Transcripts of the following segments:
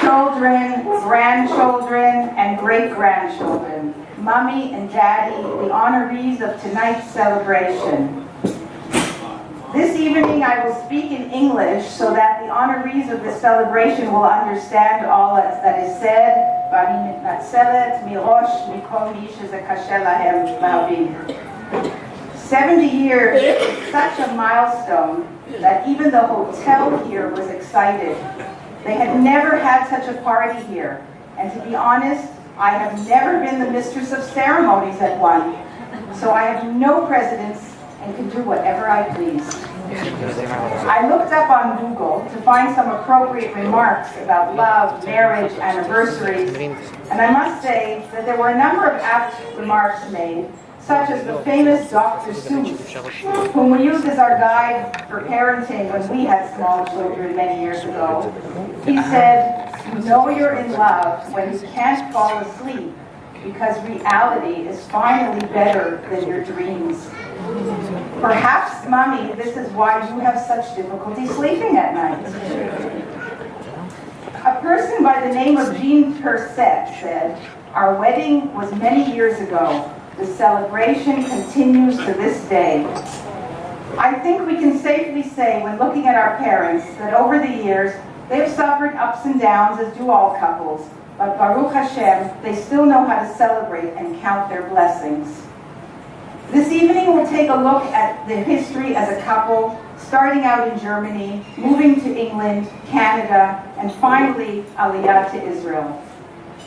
children, grandchildren, and great-grandchildren, Mommy and Daddy, the honorees of tonight's celebration. This evening I will speak in English so that the honorees of this celebration will understand all that is said. 70 years is such a milestone that even the hotel here was excited. They had never had such a party here, and to be honest, I have never been the mistress of ceremonies at one, so I have no precedence and can do whatever I please. I looked up on Google to find some appropriate remarks about love, marriage, anniversaries, and I must say that there were a number of apt remarks made, such as the famous Dr. Seuss, whom we used as our guide for parenting when we had small children many years ago. He said, "You know you're in love when you can't fall asleep, because reality is finally better than your dreams." Perhaps, Mommy, this is why you have such difficulty sleeping at night. A person by the name of Jean Perset said, "Our wedding was many years ago. The celebration continues to this day." I think we can safely say, when looking at our parents, that over the years, they have suffered ups and downs, as do all couples, but Baruch Hashem, they still know how to celebrate and count their blessings. This evening we'll take a look at the history as a couple, starting out in Germany, moving to England, Canada, and finally Aliyah to Israel,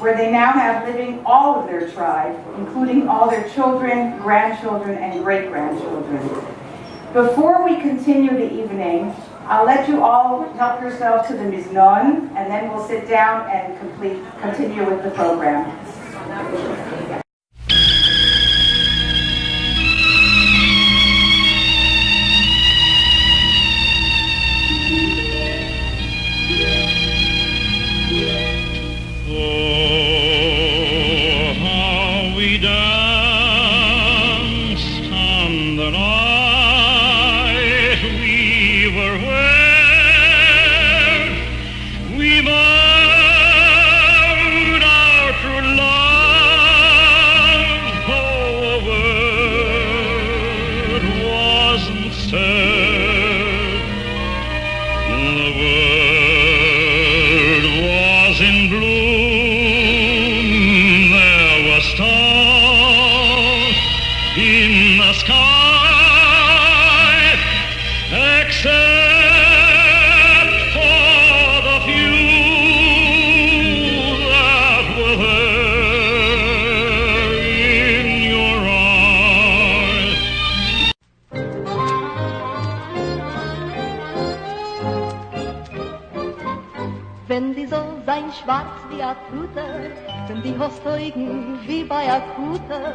where they now have living all of their tribe, including all their children, grandchildren, and great-grandchildren. Before we continue the evening, I'll let you all help yourself to the miznon, and then we'll sit down and continue with the program. Wenn die Sonne sein schwarz wie a Puter, wenn die Hosteugen wie bei a Kuter,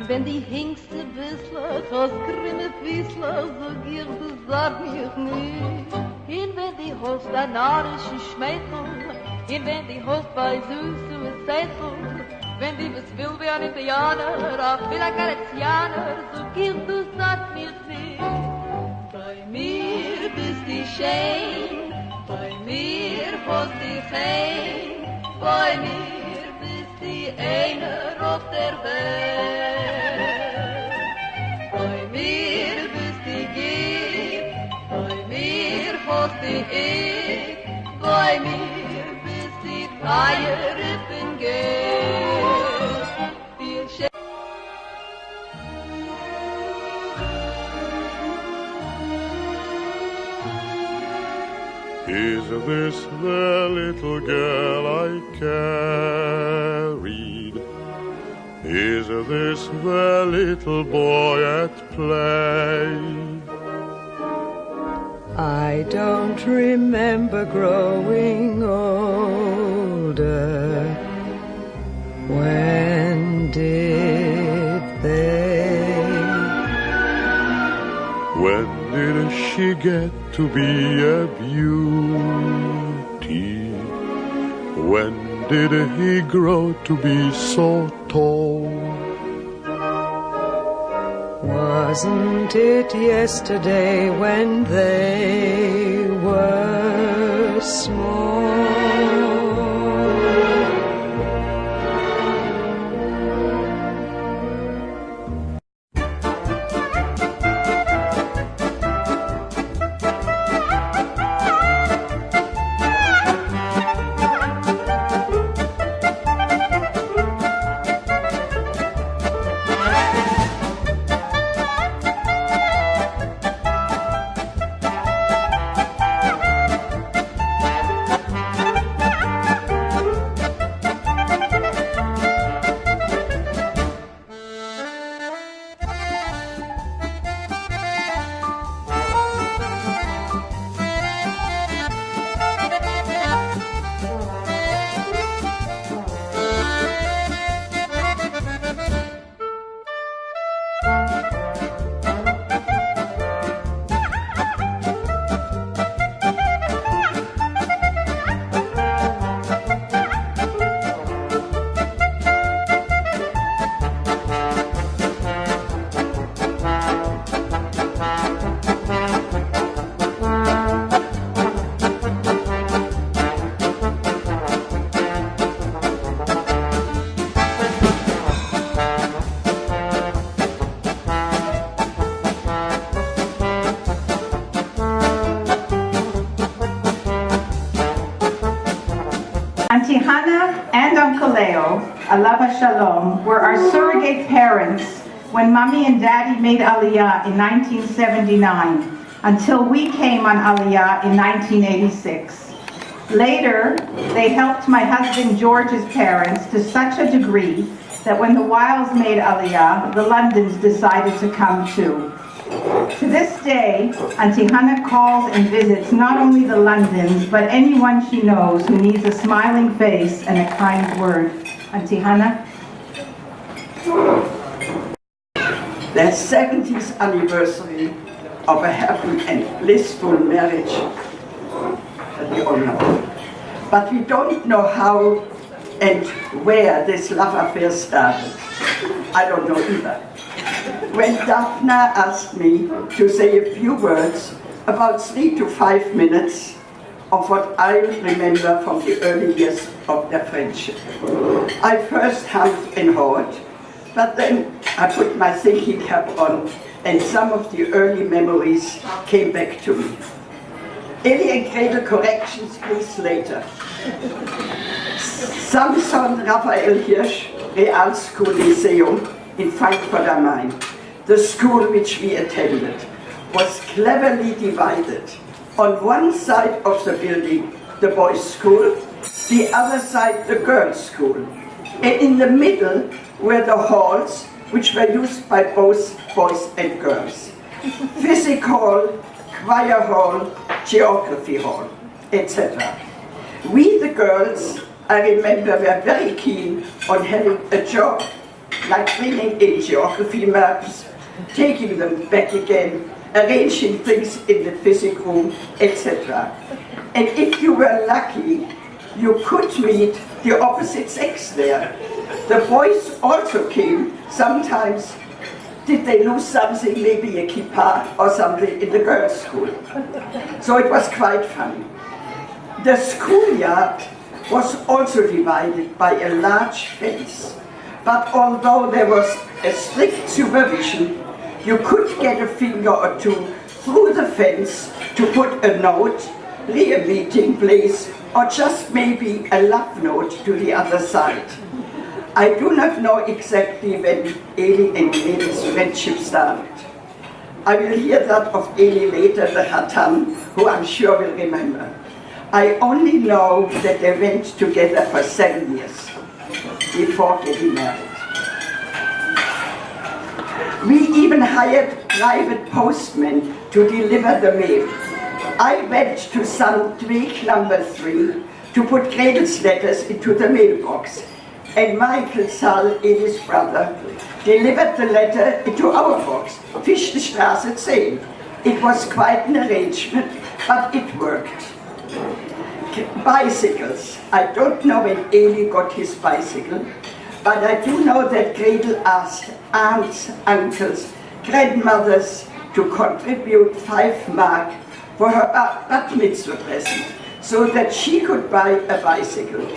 wenn die Hengste Wissler, aus grüne Füßler, so gier du sag mich nicht. Und wenn die Host a narische Schmeichel, und wenn die Host bei Süße ist Seichel, wenn die bis will wie ein Indianer, auch wie ein Galizianer, so gier du sag mich nicht. Bei mir bist die schön, bei mir hast die Heim, bei mir bist die Einer auf der Welt. Bei mir bist die Gift, bei mir hast die Ich, bei mir bist die Feier in Geld. Viel Is this the little girl I carried? Is this the little boy at play? I don't remember growing older. When did they? When did she get to be a beauty? When did he grow to be so tall? Wasn't it yesterday when they were small? Auntie Hannah and Uncle Leo, Alava Shalom, were our surrogate parents when Mommy and Daddy made Aliyah in 1979, until we came on Aliyah in 1986. Later, they helped my husband George's parents to such a degree that when the Wilds made Aliyah, the Londons decided to come too. To this day, Auntie Hannah calls and visits not only the Londons, but anyone she knows who needs a smiling face and a kind word. Auntie Hannah? The 70th anniversary of a happy and blissful marriage that we all know. But we don't know how and where this love affair started. I don't know either. When Daphne asked me to say a few words, about 3 to 5 minutes, of what I remember from the early years of their friendship. I first hummed and hawed, but then I put my thinking cap on and some of the early memories came back to me. Eli and Gretel corrections please later. Samson Raphael Hirsch, Real School Lyceum in Frankfurt am Main, the school which we attended, was cleverly divided. On one side of the building, the boys' school, the other side, the girls' school. And in the middle were the halls, which were used by both boys and girls. Physics hall, choir hall, geography hall, etc. We, the girls, I remember, were very keen on having a job, like bringing in geography maps, taking them back again, arranging things in the physics room, etc. And if you were lucky, you could meet the opposite sex there. The boys also came. Sometimes did they lose something, maybe a kippah or something in the girls' school. So it was quite funny. The schoolyard was also divided by a large fence. But although there was a strict supervision, you could get a finger or two through the fence to put a note, a meeting place, or just maybe a love note to the other side. I do not know exactly when Eli and Gretel's friendship started. I will hear that of Eli later, the Hatan, who I'm sure will remember. I only know that they went together for 7 years before getting married. We even hired private postmen to deliver the mail. I went to Sandweg number 3 to put Gretel's letters into the mailbox. And Michael Saal, Eli's brother, delivered the letter into our box, Fischenstraße 10. It was quite an arrangement, but it worked. Bicycles. I don't know when Eli got his bicycle, but I do know that Gretel asked aunts, uncles, grandmothers to contribute 5 mark for her bat mitzvah present, so that she could buy a bicycle.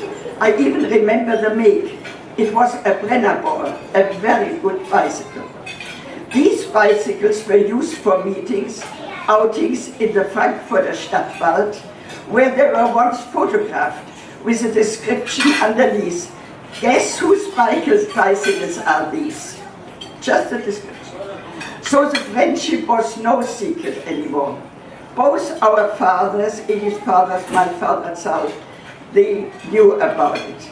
I even remember the make. It was a Brennerball, a very good bicycle. These bicycles were used for meetings, outings in the Frankfurter Stadtwald, where they were once photographed with a description underneath. Guess whose bicycles are these? Just a description. So the friendship was no secret anymore. Both our fathers, Eli's fathers, my father, Saul, they knew about it.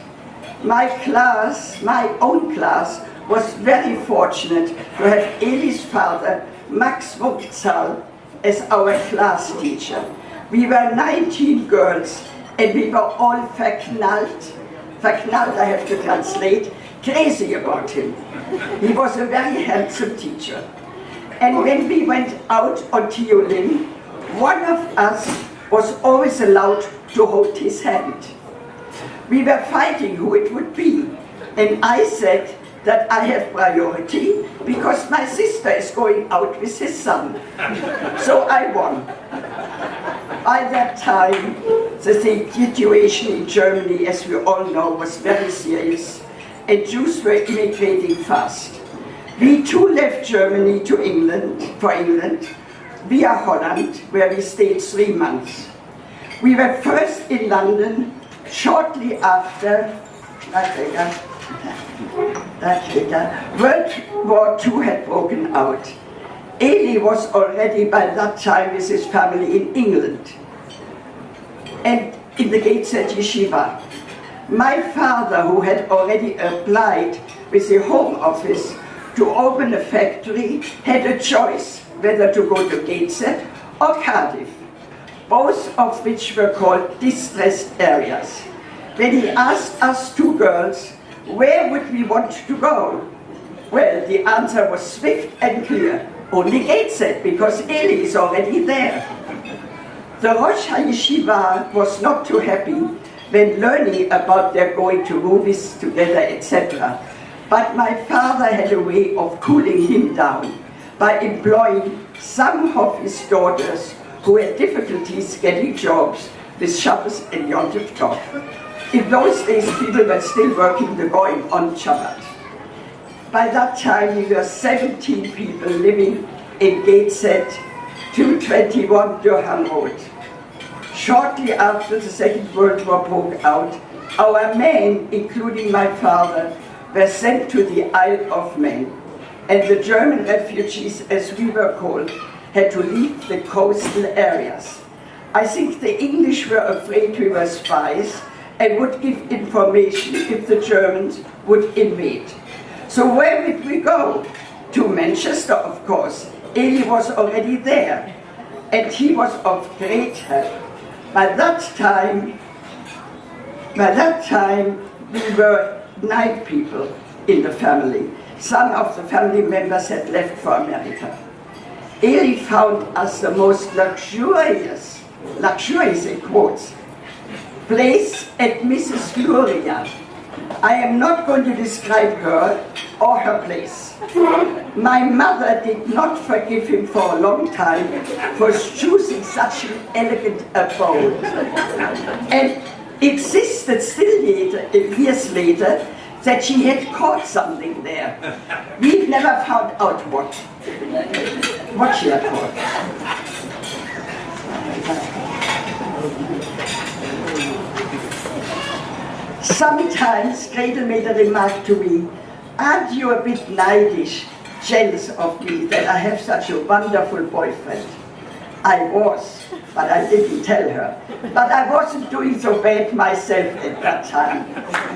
My class, my own class, was very fortunate to have Eli's father, munk70Jerusalem2013final, as our class teacher. We were 19 girls and we were all verknallt, I have to translate, crazy about him. He was a very handsome teacher. And when we went out on Tiolin, one of us was always allowed to hold his hand. We were fighting who it would be, and I said that I have priority because my sister is going out with his son. So I won. By that time, the situation in Germany, as we all know, was very serious, and Jews were immigrating fast. We too left Germany to England, via Holland, where we stayed 3 months. We were first in London, Shortly after, World War II had broken out. Eli was already by that time with his family in England and in the Gateshead Yeshiva. My father, who had already applied with the Home Office to open a factory, had a choice whether to go to Gateshead or Cardiff, both of which were called distressed areas. When he asked us two girls, where would we want to go? Well, the answer was swift and clear. Only Gateshead, because Eli is already there. The Rosh HaYeshiva was not too happy when learning about their going to movies together, etc. But my father had a way of cooling him down by employing some of his daughters who had difficulties getting jobs with Shabbos and Yom Tov. In those days, people were still working the Goyim on Shabbat. By that time, we were 17 people living in Gateshead, 221 Durham Road. Shortly after the Second World War broke out, our men, including my father, were sent to the Isle of Man, and the German refugees, as we were called, had to leave the coastal areas. I think the English were afraid we were spies and would give information if the Germans would invade. So where did we go? To Manchester, of course. Eli was already there, and he was of great help. By that time, we were 9 people in the family. Some of the family members had left for America. Eli found us the most luxurious in quotes, place at Mrs. Gloria. I am not going to describe her or her place. My mother did not forgive him for a long time for choosing such an elegant abode, and insisted still years later, that she had caught something there. We never found out what she had caught. Sometimes Gretel made a remark to me, aren't you a bit naidish, jealous of me that I have such a wonderful boyfriend? I was, but I didn't tell her. But I wasn't doing so bad myself at that time.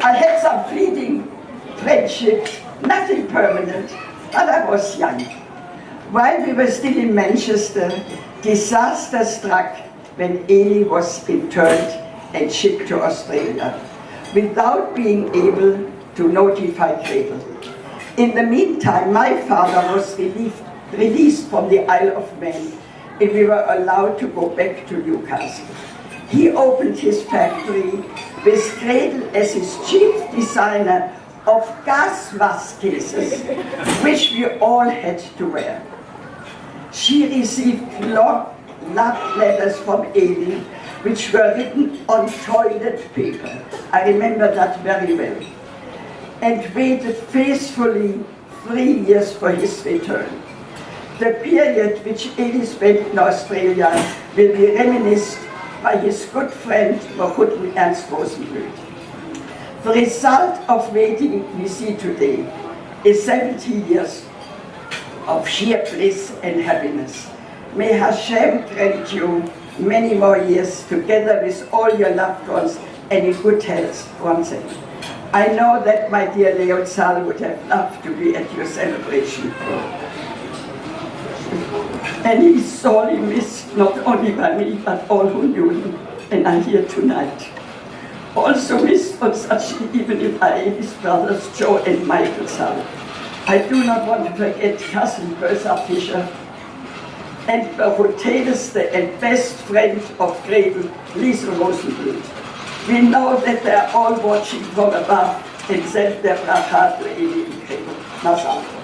I had some fleeting friendships, nothing permanent, but I was young. While we were still in Manchester, disaster struck when Eli was interned and shipped to Australia, without being able to notify Gretel. In the meantime, my father was released from the Isle of Man, and we were allowed to go back to Newcastle. He opened his factory with Gretel as his chief designer of gas mask cases, which we all had to wear. She received love letters from Eli, which were written on toilet paper. I remember that very well. And waited faithfully 3 years for his return. The period which Eli spent in Australia will be reminisced by his good friend, Mohutten Ernst Rosenblüt. The result of waiting we see today is 70 years of sheer bliss and happiness. May Hashem grant you many more years together with all your loved ones and in good health once again. I know that my dear Leon Sal would have loved to be at your celebration. And he's sorely missed, not only by me, but all who knew him and are here tonight. Also missed on such an evening by his brothers Joe and Michael Sal. I do not want to forget cousin Bertha Fischer, and the hotelist and best friend of Gretel, Lisa Rosenblüt. We know that they are all watching from above and send their bracha to Eli and Gretel. Mazal tov.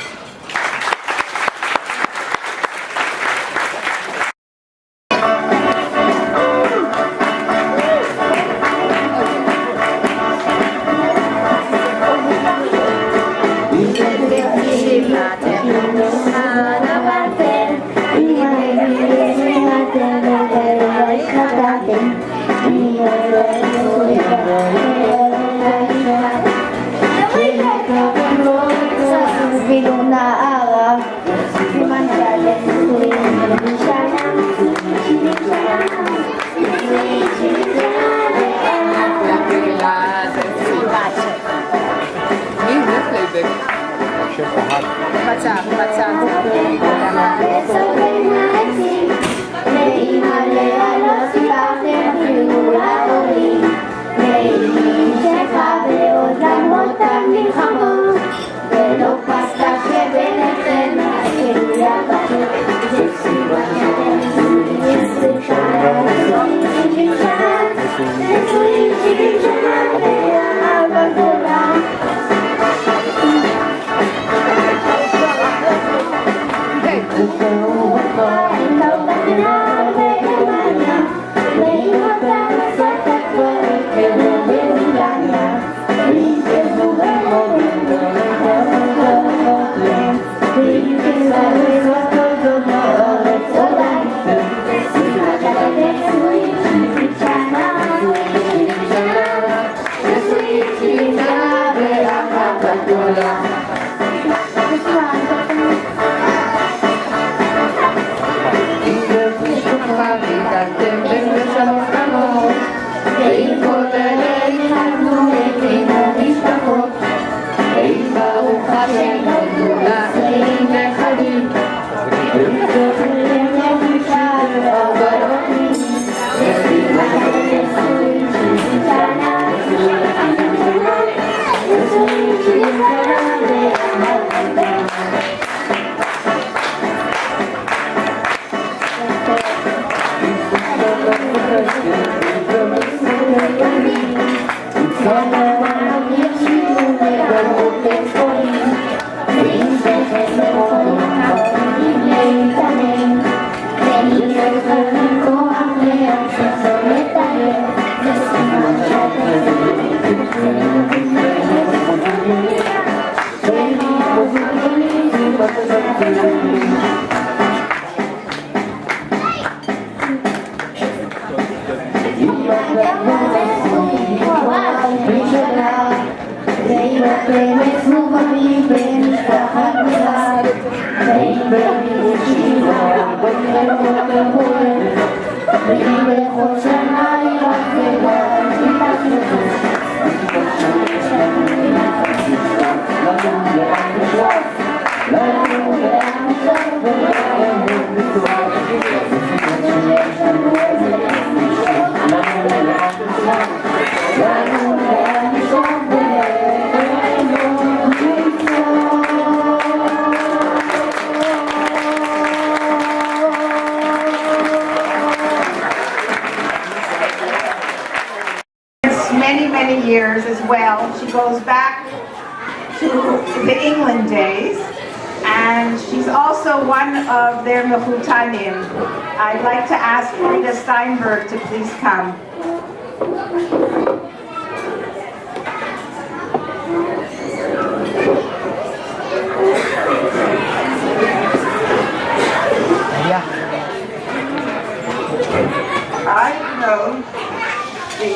Thank you. Many years as well. She goes back to the England days, and she's also one of their Mechutanim. I'd like to ask Rita Steinberg to please come. I've known the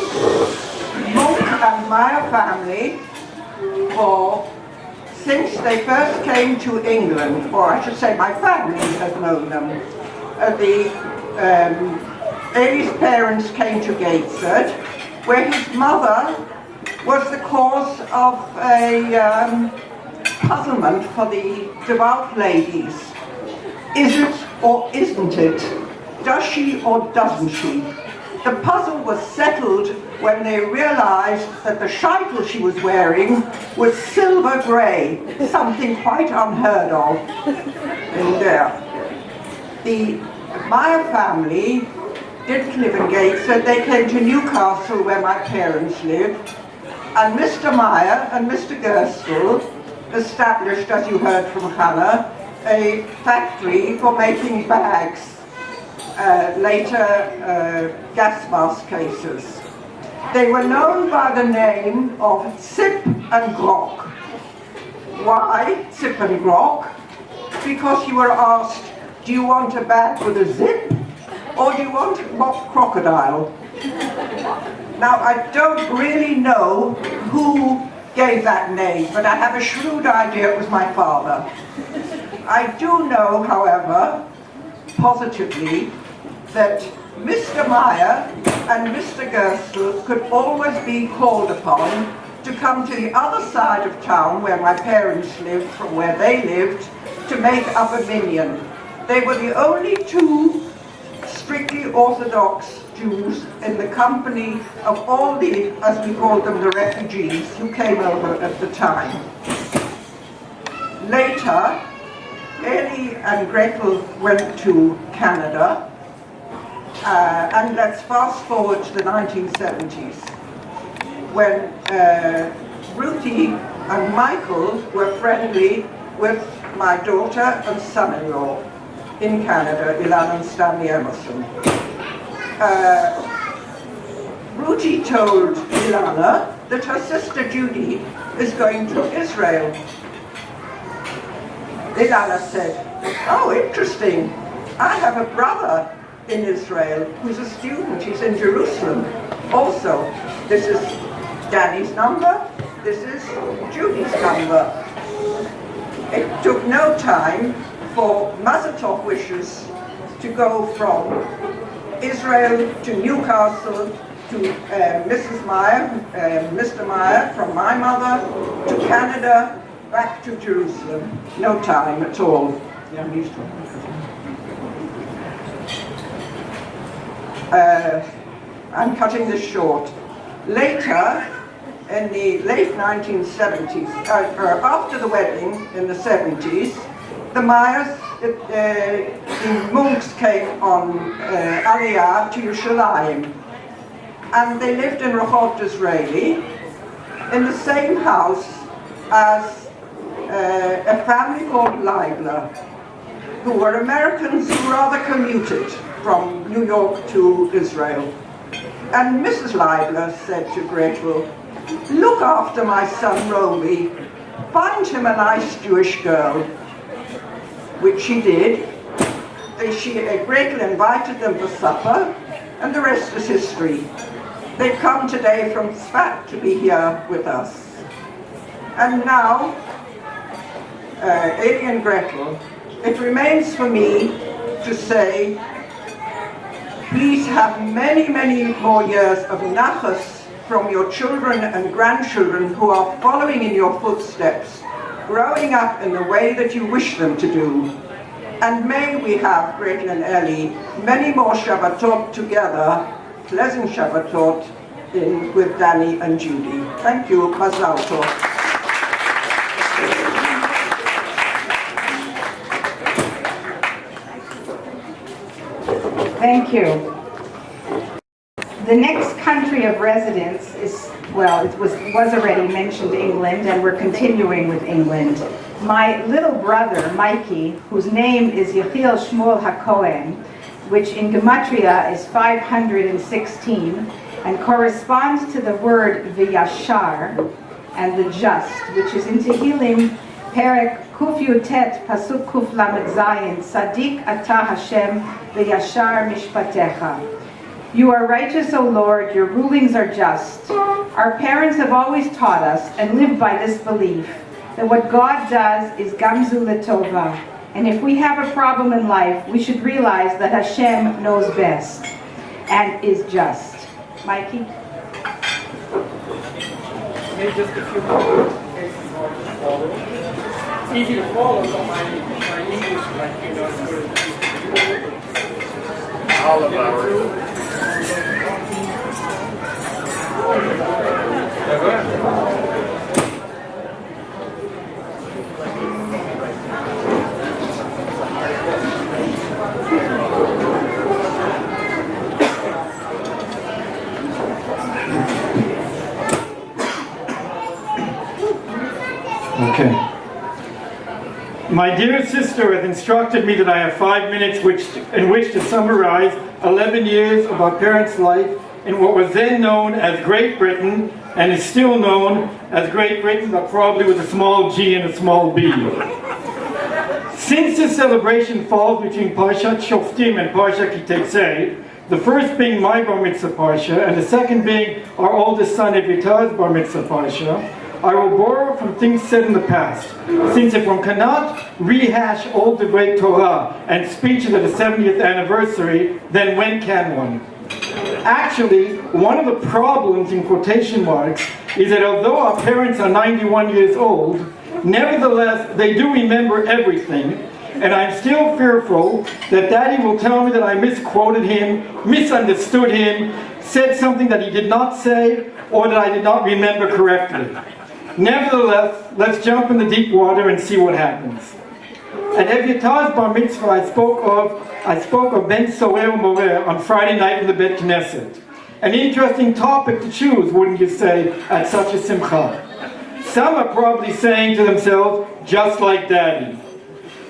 Munk and Meyer family since they first came to England, or I should say my family has known them. Ailey's parents came to Gateshead, where his mother was the cause of a puzzlement for the devout ladies. Is it or isn't it? Does she or doesn't she? The puzzle was settled when they realized that the sheitel she was wearing was silver grey, something quite unheard of. And the Meyer family didn't live in Gateshead. They came to Newcastle, where my parents lived, and Mr. Meyer and Mr. Gerstel established, as you heard from Hannah, a factory for making bags. Later gas mask cases. They were known by the name of Zip and Grock. Why Zip and Grock? Because you were asked, do you want a bag with a zip, or do you want a mock crocodile? Now, I don't really know who gave that name, but I have a shrewd idea it was my father. I do know, however, positively, that Mr. Meyer and Mr. Gerstel could always be called upon to come to the other side of town where my parents lived, from where they lived, to make up a minyan. They were the only two strictly Orthodox Jews in the company of all the, as we called them, the refugees who came over at the time. Later, Eli and Gretel went to Canada, and let's fast forward to the 1970s, when Ruthie and Michael were friendly with my daughter and son-in-law in Canada, Ilan and Stanley Emerson. Ruthie told Ilana that her sister Judy is going to Israel. Ilana said, "Oh, interesting. I have a brother in Israel who's a student. He's in Jerusalem. Also, this is Danny's number. This is Judy's number." It took no time for Mazel Tov wishes to go from Israel to Newcastle to Mrs. Meyer, Mr. Meyer from my mother, to Canada, back to Jerusalem. No time at all. I'm cutting this short. Later, in the late 1970s, after the wedding in the 70s, the Myers, the Munks came on Aliyah to Yerushalayim, and they lived in Rehov Disraeli, in the same house as a family called Leibler, who were Americans who rather commuted from New York to Israel. And Mrs. Leibler said to Gretel, "Look after my son Romy, find him a nice Jewish girl," which she did. Gretel invited them for supper, and the rest is history. They've come today from Tzfat to be here with us. And now, Eli and Gretel, it remains for me to say, please have many, many more years of nachas from your children and grandchildren who are following in your footsteps, growing up in the way that you wish them to do. And may we have, Gretel and Eli, many more Shabbatot together, pleasant Shabbatot with Danny and Judy. Thank you. Mazal Tov. Thank you. The next country of residence is, well, it was already mentioned, England, and we're continuing with England. My little brother, Mikey, whose name is Yechiel Shmuel HaKohen, which in Gematria is 516, and corresponds to the word V'yashar, and the just, which is in Tehillim, Perek Kuf Yutet, Pasuk Kuf Lamed Zayin, Sadik Ata Hashem, V'yashar Mishpatecha. You are righteous, O Lord, your rulings are just. Our parents have always taught us and lived by this belief that what God does is Gamzu Letova. And if we have a problem in life, we should realize that Hashem knows best and is just. Mikey? Maybe just a few more cases hard to follow. It's easy to follow, but my English, like, you know, it's all of ours. Okay. My dear sister has instructed me that I have 5 minutes in which to summarize 11 years of our parents' life in what was then known as Great Britain and is still known as Great Britain, but probably with a small g and a small b. Since this celebration falls between Parshat Shoftim and Parshat Kiteitzei, the first being my Bar Mitzvah Parsha and the second being our oldest son Evitar's Bar Mitzvah Parsha, I will borrow from things said in the past, since if one cannot rehash all the great Torah and speeches of the 70th anniversary, then when can one? Actually, one of the problems, in quotation marks, is that although our parents are 91 years old, nevertheless, they do remember everything, and I'm still fearful that Daddy will tell me that I misquoted him, misunderstood him, said something that he did not say, or that I did not remember correctly. Nevertheless, let's jump in the deep water and see what happens. At Evyatar's bar mitzvah, I spoke of Ben Soer Morer on Friday night in the Bet Knesset. An interesting topic to choose, wouldn't you say, at such a simcha? Some are probably saying to themselves, just like Daddy.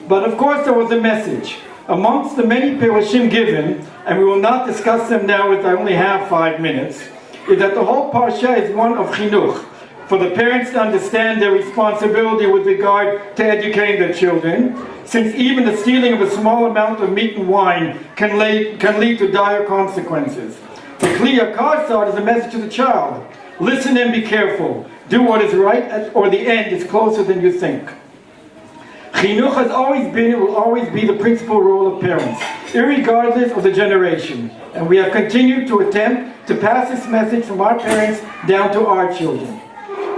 But of course there was a message. Amongst the many perushim given, and we will not discuss them now as I only have 5 minutes, is that the whole parsha is one of chinuch, for the parents to understand their responsibility with regard to educating their children, since even the stealing of a small amount of meat and wine can lead to dire consequences. The Kli Yakar is a message to the child. Listen and be careful. Do what is right, or the end is closer than you think. Chinuch has always been and will always be the principal role of parents, irregardless of the generation. And we have continued to attempt to pass this message from our parents down to our children.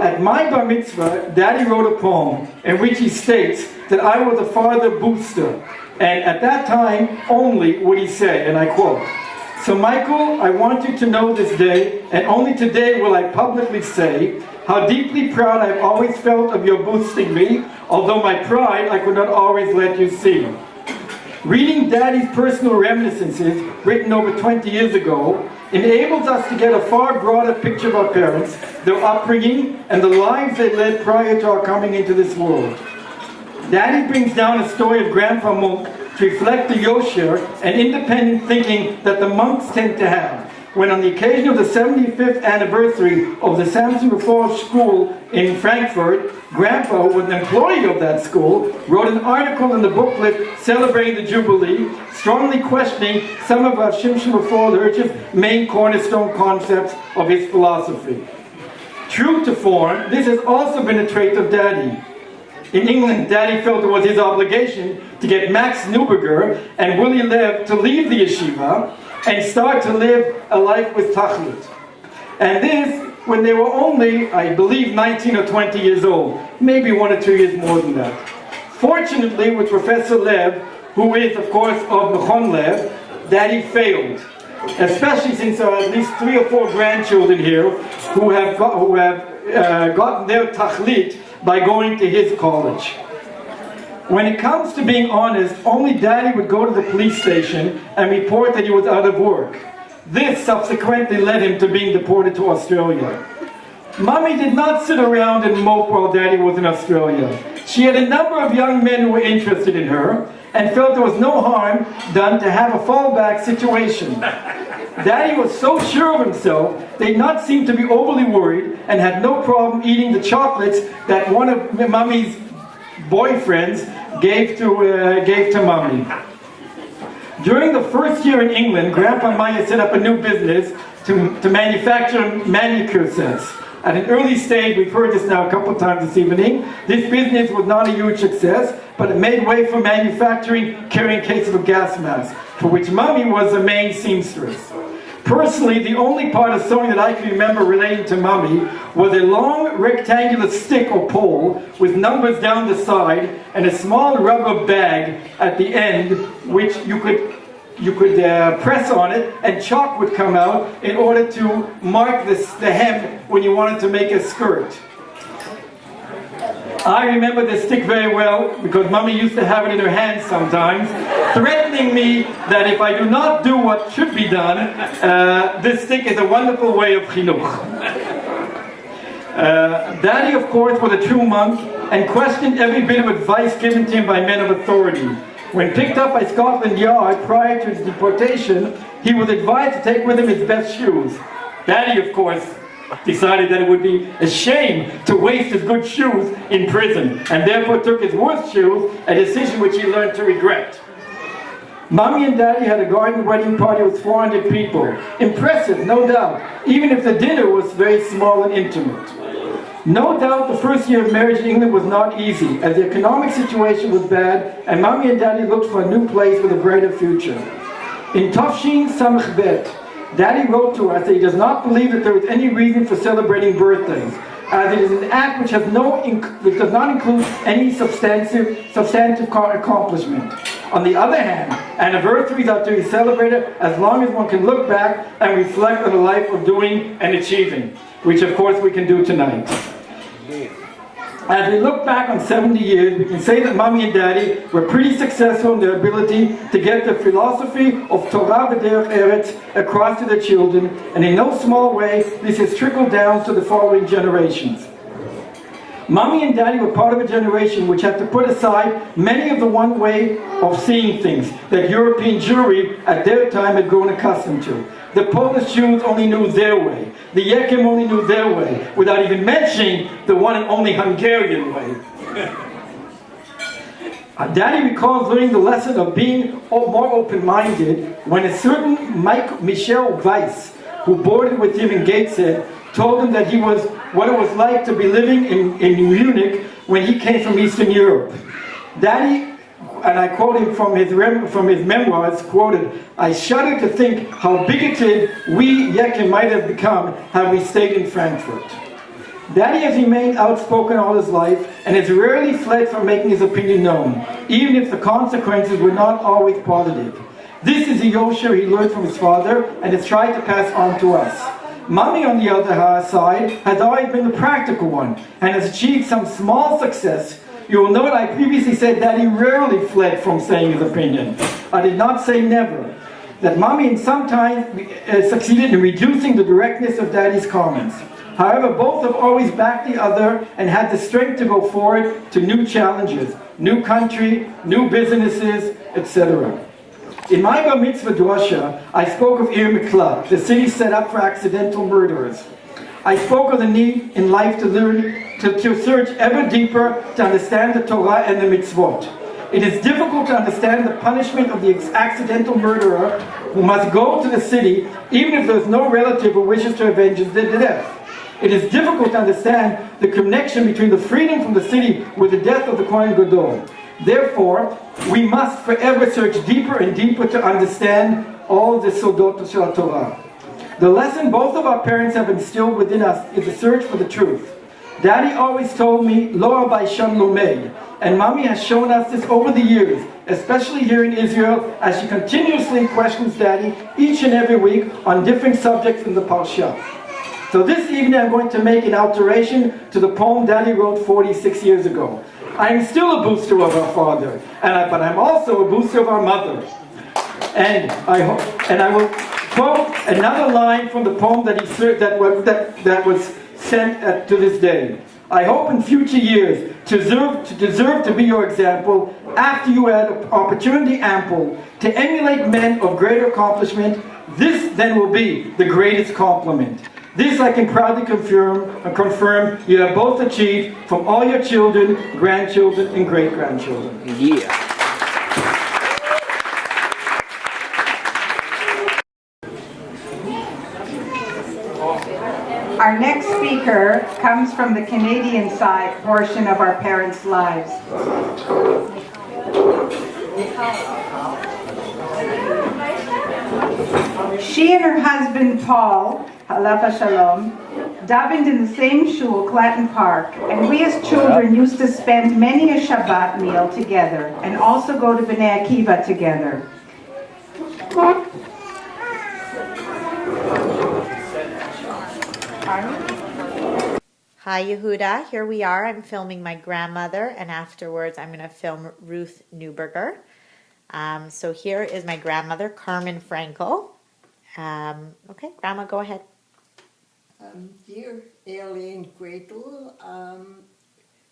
At my bar mitzvah, Daddy wrote a poem in which he states that I was a father booster. And at that time only would he say, and I quote, "So Michael, I want you to know this day, and only today will I publicly say, how deeply proud I've always felt of your boosting me, although my pride I could not always let you see." Reading Daddy's personal reminiscences, written over 20 years ago, enables us to get a far broader picture of our parents, their upbringing, and the lives they led prior to our coming into this world. Daddy brings down a story of Grandpa Munk to reflect the yosher and independent thinking that the monks tend to have, when on the occasion of the 75th anniversary of the Samson Reform School in Frankfurt, Grandpa, who was an employee of that school, wrote an article in the booklet celebrating the Jubilee, strongly questioning some of Rav Shimshon Raphael Hirsch's main cornerstone concepts of his philosophy. True to form, this has also been a trait of Daddy. In England, Daddy felt it was his obligation to get Max Neuberger and Willie Lev to leave the yeshiva and start to live a life with tachlit. And this, when they were only, I believe, 19 or 20 years old, maybe 1 or 2 years more than that. Fortunately, with Professor Lev, who is, of course, of Mechon Lev, Daddy failed. Especially since there are at least 3 or 4 grandchildren here who have gotten their tachlit by going to his college. When it comes to being honest, only Daddy would go to the police station and report that he was out of work. This subsequently led him to being deported to Australia. Mommy did not sit around and mope while Daddy was in Australia. She had a number of young men who were interested in her and felt there was no harm done to have a fallback situation. Daddy was so sure of himself, they did not seem to be overly worried and had no problem eating the chocolates that one of Mommy's boyfriends gave to Mommy. During the first year in England, Grandpa Maya set up a new business to manufacture manicure sets. At an early stage, we've heard this now a couple of times this evening, this business was not a huge success, but it made way for manufacturing carrying cases of gas masks, for which Mommy was the main seamstress. Personally, the only part of sewing that I can remember relating to Mommy was a long rectangular stick or pole with numbers down the side and a small rubber bag at the end, which you could press on it and chalk would come out in order to mark the hem when you wanted to make a skirt. I remember this stick very well because Mommy used to have it in her hand sometimes, threatening me that if I do not do what should be done, this stick is a wonderful way of chinuch. Daddy, of course, was a true monk and questioned every bit of advice given to him by men of authority. When picked up by Scotland Yard prior to his deportation, he was advised to take with him his best shoes. Daddy, of course, decided that it would be a shame to waste his good shoes in prison, and therefore took his worst shoes, a decision which he learned to regret. Mommy and Daddy had a garden wedding party with 400 people. Impressive, no doubt, even if the dinner was very small and intimate. No doubt the first year of marriage in England was not easy, as the economic situation was bad, and Mommy and Daddy looked for a new place with a brighter future. In Tafshin Samach Bet, Daddy wrote to us that he does not believe that there is any reason for celebrating birthdays, as it is an act which does not include any substantive accomplishment. On the other hand, anniversaries are to be celebrated as long as one can look back and reflect on a life of doing and achieving, which of course we can do tonight. As we look back on 70 years, we can say that Mommy and Daddy were pretty successful in their ability to get the philosophy of Torah v'derech Eretz across to their children, and in no small way, this has trickled down to the following generations. Mommy and Daddy were part of a generation which had to put aside many of the one way of seeing things that European Jewry at their time had grown accustomed to. The Polish Jews only knew their way. The Yekim only knew their way, without even mentioning the one and only Hungarian way. Daddy recalls learning the lesson of being more open-minded when a certain Michel Weiss, who boarded with him in Gateshead, told him that he was what it was like to be living in Munich when he came from Eastern Europe. Daddy, and I quote him from his memoirs, quoted, "I shudder to think how bigoted we Yekim might have become had we stayed in Frankfurt." Daddy has remained outspoken all his life and has rarely fled from making his opinion known, even if the consequences were not always positive. This is a yosher he learned from his father and has tried to pass on to us. Mommy, on the other side, has always been the practical one and has achieved some small success. You will note I previously said that he rarely fled from saying his opinion. I did not say never. That Mommy sometimes succeeded in reducing the directness of Daddy's comments. However, both have always backed the other and had the strength to go forward to new challenges, new country, new businesses, etc. In my bar mitzvah drasha, I spoke of Ir Miklat, the city set up for accidental murderers. I spoke of the need in life to learn, to search ever deeper to understand the Torah and the mitzvot. It is difficult to understand the punishment of the accidental murderer who must go to the city even if there is no relative who wishes to avenge his death. It is difficult to understand the connection between the freedom from the city with the death of the Kohen Gadol. Therefore, we must forever search deeper and deeper to understand all the Sodot of Torah. The lesson both of our parents have instilled within us is the search for the truth. Daddy always told me, Lo Baishan Lomed, and Mommy has shown us this over the years, especially here in Israel, as she continuously questions Daddy each and every week on different subjects in the Parsha. So this evening I'm going to make an alteration to the poem Daddy wrote 46 years ago. I am still a booster of our father, but I'm also a booster of our mother. And I will quote another line from the poem that was sent to this day. I hope in future years to deserve to be your example after you had opportunity ample to emulate men of greater accomplishment. This then will be the greatest compliment. This I can proudly confirm you have both achieved from all your children, grandchildren, and great-grandchildren. Yeah. Our next speaker comes from the Canadian side portion of our parents' lives. She and her husband Paul, Halacha Shalom, davened in the same shul, Clanton Park, and we as children used to spend many a Shabbat meal together and also go to Bnei Akiva together. Hi Yehuda, here we are. I'm filming my grandmother and afterwards I'm going to film Ruth Neuberger. So here is my grandmother, Carmen Frankel. Okay, Grandma, go ahead. Dear Ellie and Gretel,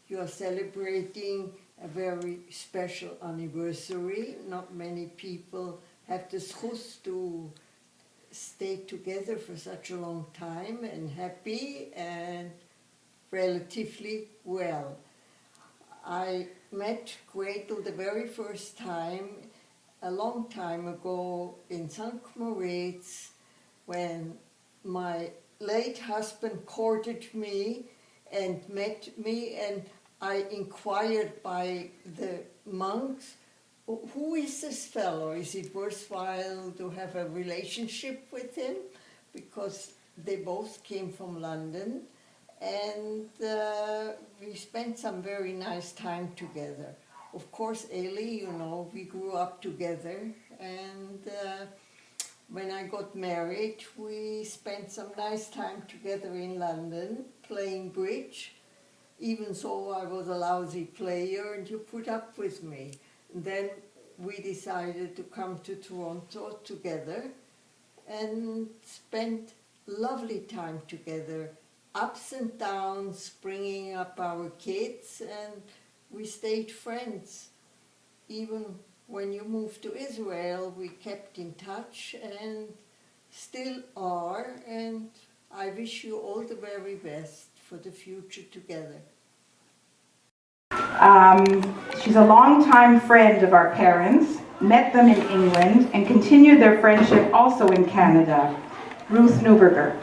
you are celebrating a very special anniversary. Not many people have the zchus to stay together for such a long time and happy and relatively well. I met Gretel the very first time a long time ago in St. Moritz when my late husband courted me and met me, and I inquired by the monks, who is this fellow? Is it worthwhile to have a relationship with him? because they both came from London, and we spent some very nice time together. Of course, Eli, you know, we grew up together, and when I got married, we spent some nice time together in London playing bridge. Even so, I was a lousy player, and you put up with me. And then we decided to come to Toronto together and spent lovely time together, ups and downs, bringing up our kids, and we stayed friends. Even when you moved to Israel, we kept in touch and still are, and I wish you all the very best for the future together. She's a longtime friend of our parents, met them in England, and continued their friendship also in Canada. Ruth Neuberger.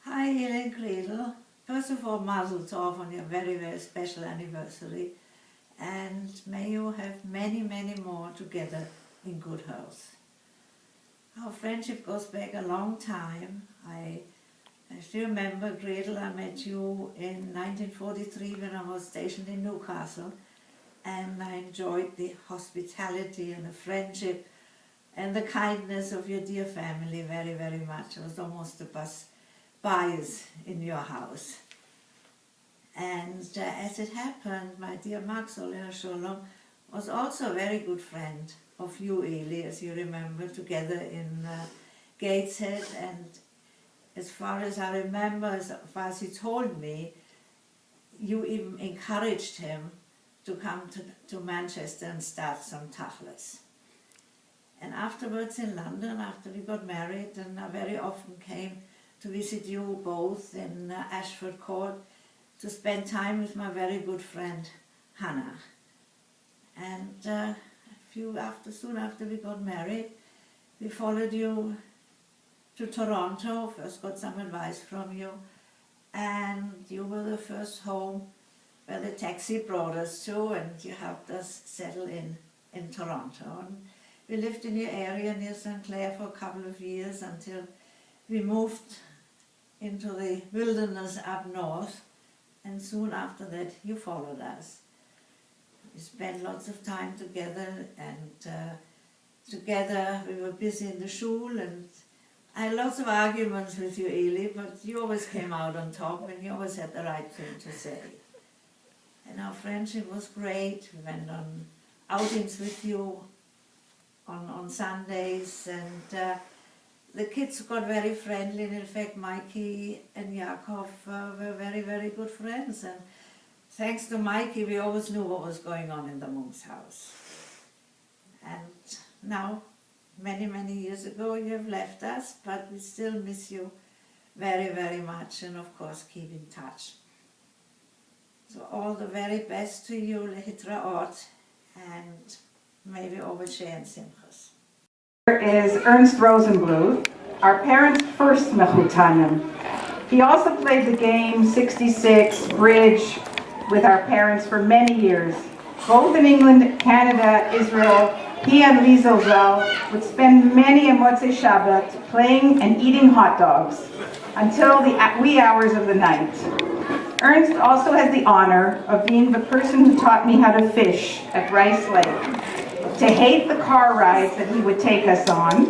Hi, Eli and Gretel. First of all, Mazel Tov on your very, very special anniversary. And may you have many, many more together in good health. Our friendship goes back a long time. I still remember, Gretel, I met you in 1943 when I was stationed in Newcastle, and I enjoyed the hospitality and the friendship and the kindness of your dear family very, very much. I was almost a bus bias in your house. And as it happened, my dear Munk70Jerusalem was also a very good friend of you, Eli, as you remember, together in Gateshead. And as far as I remember, as far as he told me, you even encouraged him to come to Manchester and start some tachlis. And afterwards in London, after we got married, and I very often came to visit you both in Ashford Court to spend time with my very good friend Hannah. And soon after we got married, we followed you to Toronto, first got some advice from you, and you were the first home where the taxi brought us to, and you helped us settle in Toronto. And we lived in your area near St. Clair for a couple of years until we moved into the wilderness up north, and soon after that you followed us. We spent lots of time together, and together we were busy in the shul, and I had lots of arguments with you, Eli, but you always came out on top, and you always had the right thing to say. And our friendship was great. We went on outings with you on Sundays, and the kids got very friendly, and in fact Mikey and Yaakov were very, very good friends. And thanks to Mikey, we always knew what was going on in the Munk's house. And now, many, many years ago, you have left us, but we still miss you very, very much, and of course keep in touch. So all the very best to you, Lehitraot, and maybe overshare and simchas. Here is Ernst Rosenbluth, our parents' first mechutanim. He also played the game 66, bridge, with our parents for many years. Both in England, Canada, Israel, he and Liesl Zell would spend many a Motzei Shabbat playing and eating hot dogs until the wee hours of the night. Ernst also has the honor of being the person who taught me how to fish at Rice Lake, to hate the car rides that he would take us on,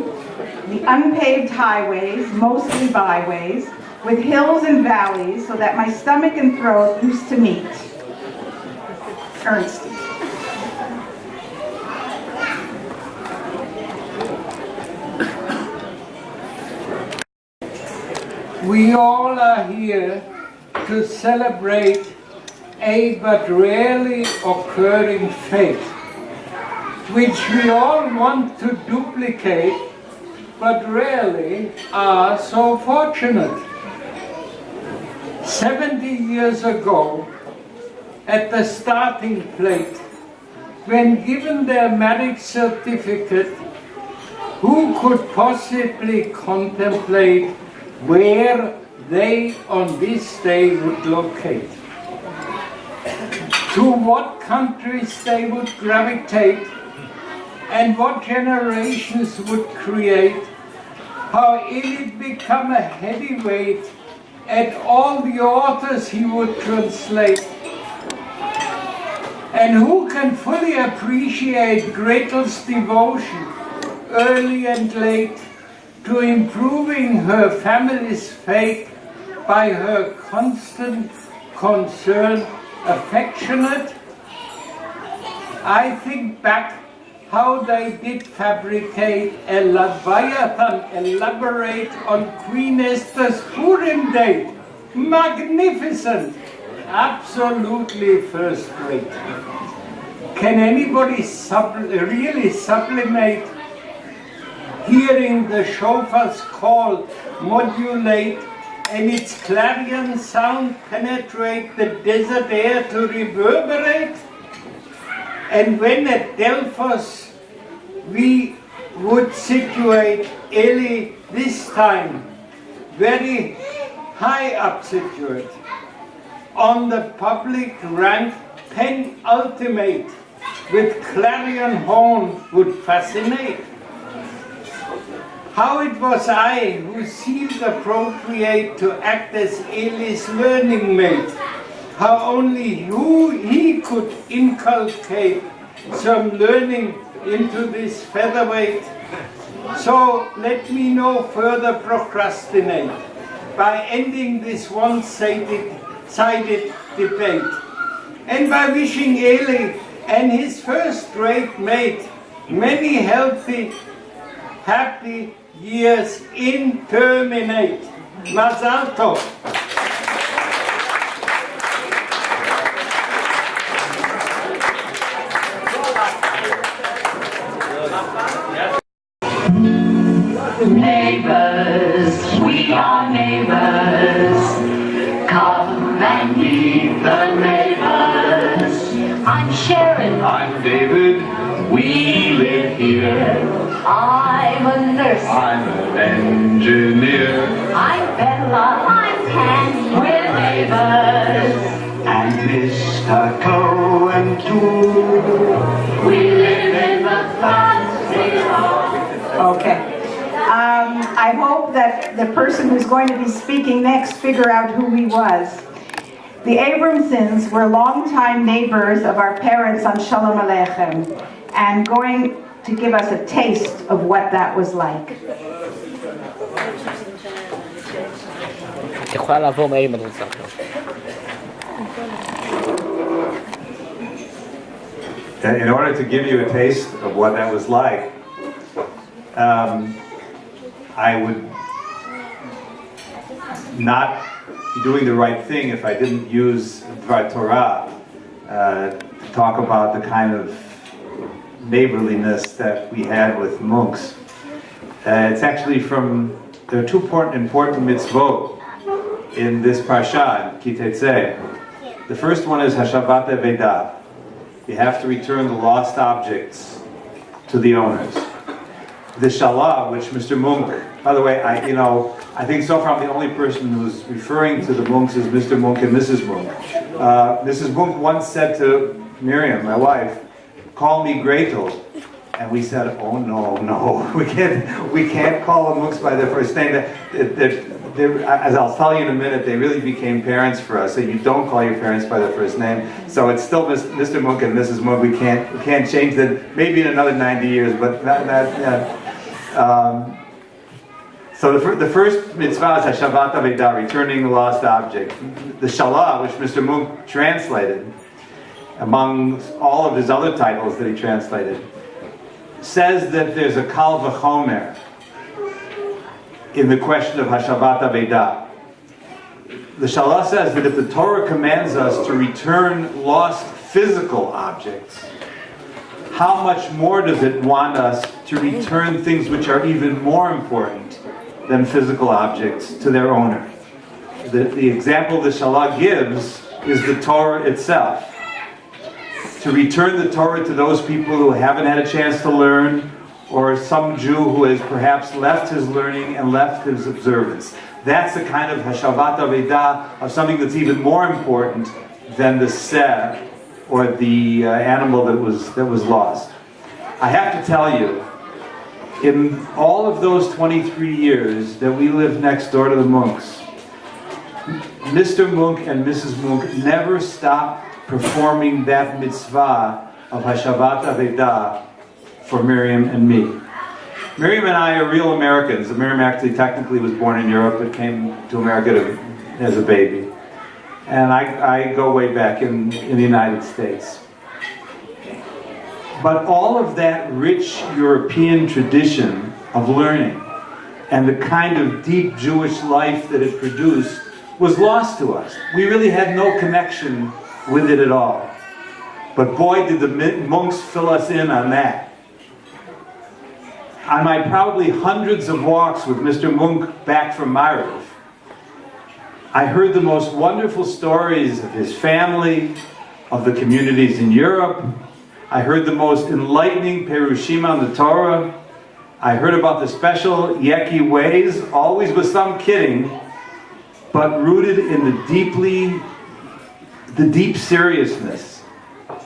the unpaved highways, mostly byways, with hills and valleys so that my stomach and throat used to meet. Ernst. We all are here to celebrate a but rarely occurring fate, which we all want to duplicate, but rarely are so fortunate. 70 years ago, at the starting plate, when given their marriage certificate, who could possibly contemplate where they on this day would locate, to what countries they would gravitate, and what generations would create how Eli become a heavyweight and all the authors he would translate. And who can fully appreciate Gretel's devotion, early and late, to improving her family's fate by her constant concern, affectionate? I think back how they did fabricate a Leviathan elaborate on Queen Esther's Purim date. Magnificent, absolutely first rate. Can anybody really sublimate hearing the shofar's call modulate and its clarion sound penetrate the desert air to reverberate? And when at Delphos we would situate Eli this time very high up situate, on the public rank penultimate, with clarion horn would fascinate. How it was I who seemed appropriate to act as Eli's learning mate, how only he could inculcate some learning into this featherweight. So let me no further procrastinate by ending this one-sided debate, and by wishing Eli and his first-rate mate many healthy, happy years interminate. Mazal tov. Neighbors, we are neighbors. Come and meet the neighbors. I'm Sharon. I'm David. We live here. I'm a nurse. I'm an engineer. I'm Bella. I'm Tan. We're neighbors. And Mr. Cohen too. We live in the front zero. Okay. I hope that the person who's going to be speaking next figure out who he was. The Abramsons were longtime neighbors of our parents on Shalom Aleichem, and going to give us a taste of what that was like. In order to give you a taste of what that was like, I would not be doing the right thing if I didn't use Dvar Torah to talk about the kind of neighborliness that we had with monks. It's actually there are two important mitzvot in this parsha, Ki Tetzei. The first one is Hashavat Avedah. You have to return the lost objects to the owners. The Shalah, which Mr. Munk, by the way, I think so far I'm the only person who's referring to the monks as Mr. Munk and Mrs. Munk. Mrs. Munk once said to Miriam, my wife, "Call me Gretel." And we said, "Oh no, we can't call the monks by their first name." As I'll tell you in a minute, they really became parents for us. So you don't call your parents by their first name. So it's still Mr. Munk and Mrs. Munk. We can't change that. Maybe in another 90 years, but so the first mitzvah is Hashavat Avedah, returning the lost object. The Shalah, which Mr. Munk translated, among all of his other titles that he translated, says that there's a kal v'chomer in the question of Hashavat Avedah. The Shalah says that if the Torah commands us to return lost physical objects, how much more does it want us to return things which are even more important than physical objects to their owner? The example the Shalah gives is the Torah itself. To return the Torah to those people who haven't had a chance to learn, or some Jew who has perhaps left his learning and left his observance. That's the kind of Hashavat Avedah of something that's even more important than the seh, or the animal that was lost. I have to tell you In all of those 23 years that we lived next door to the Munks, Mr. Munk and Mrs. Munk never stopped performing that mitzvah of Hashavat Avedah for Miriam and me. Miriam and I are real Americans. Miriam actually technically was born in Europe but came to America as a baby. And I go way back in the United States. But all of that rich European tradition of learning and the kind of deep Jewish life that it produced was lost to us. We really had no connection with it at all. But boy, did the monks fill us in on that. On my probably hundreds of walks with Mr. Munk back from Maariv, I heard the most wonderful stories of his family, of the communities in Europe. I heard the most enlightening perushim on the Torah. I heard about the special Yeki ways, always with some kidding, but rooted in the deep seriousness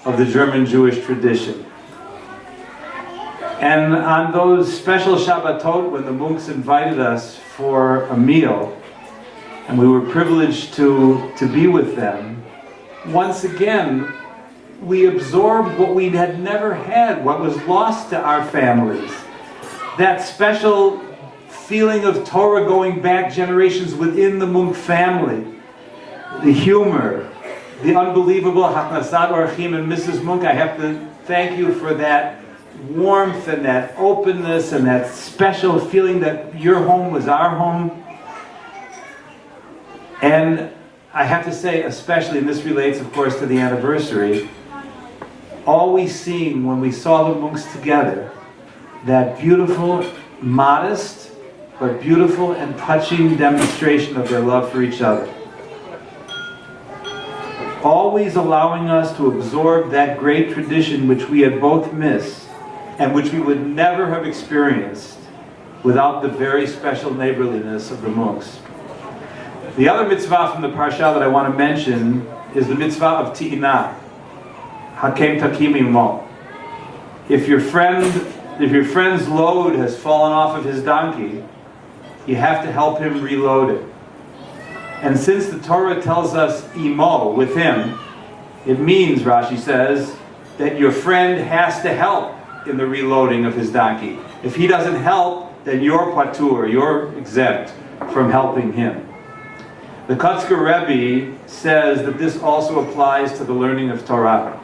of the German Jewish tradition. And on those special Shabbatot, when the monks invited us for a meal, and we were privileged to be with them, once again, we absorbed what we had never had, what was lost to our families. That special feeling of Torah going back generations within the Munk family. The humor, the unbelievable Haknasat Orchim and Mrs. Munk. I have to thank you for that warmth and that openness and that special feeling that your home was our home. And I have to say, especially, and this relates of course to the anniversary, always seeing when we saw the monks together, that beautiful, modest, but beautiful and touching demonstration of their love for each other. Always allowing us to absorb that great tradition which we had both missed and which we would never have experienced without the very special neighborliness of the monks. The other mitzvah from the parsha that I want to mention is the mitzvah of ti'inah. Hakem takim imo. If your friend's load has fallen off of his donkey, you have to help him reload it. And since the Torah tells us imo, with him, it means, Rashi says, that your friend has to help in the reloading of his donkey. If he doesn't help, then you're patur, you're exempt from helping him. The Kotzker Rebbe says that this also applies to the learning of Torah.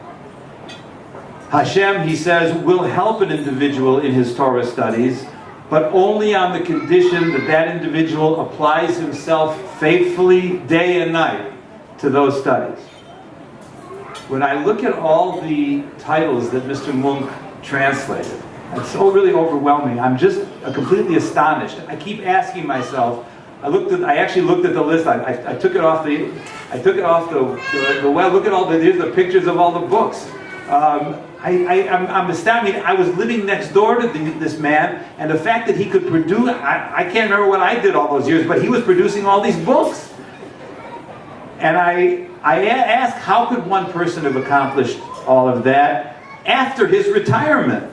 Hashem, he says, will help an individual in his Torah studies, but only on the condition that that individual applies himself faithfully day and night to those studies. When I look at all the titles that Mr. Munk translated, it's so really overwhelming. I'm just completely astonished. I keep asking myself, I actually looked at the list. I took it off the web. Look at all here's the pictures of all the books. I'm astounded. I was living next door to this man, and the fact that he could produce, I can't remember what I did all those years, but he was producing all these books. And I asked, how could one person have accomplished all of that after his retirement?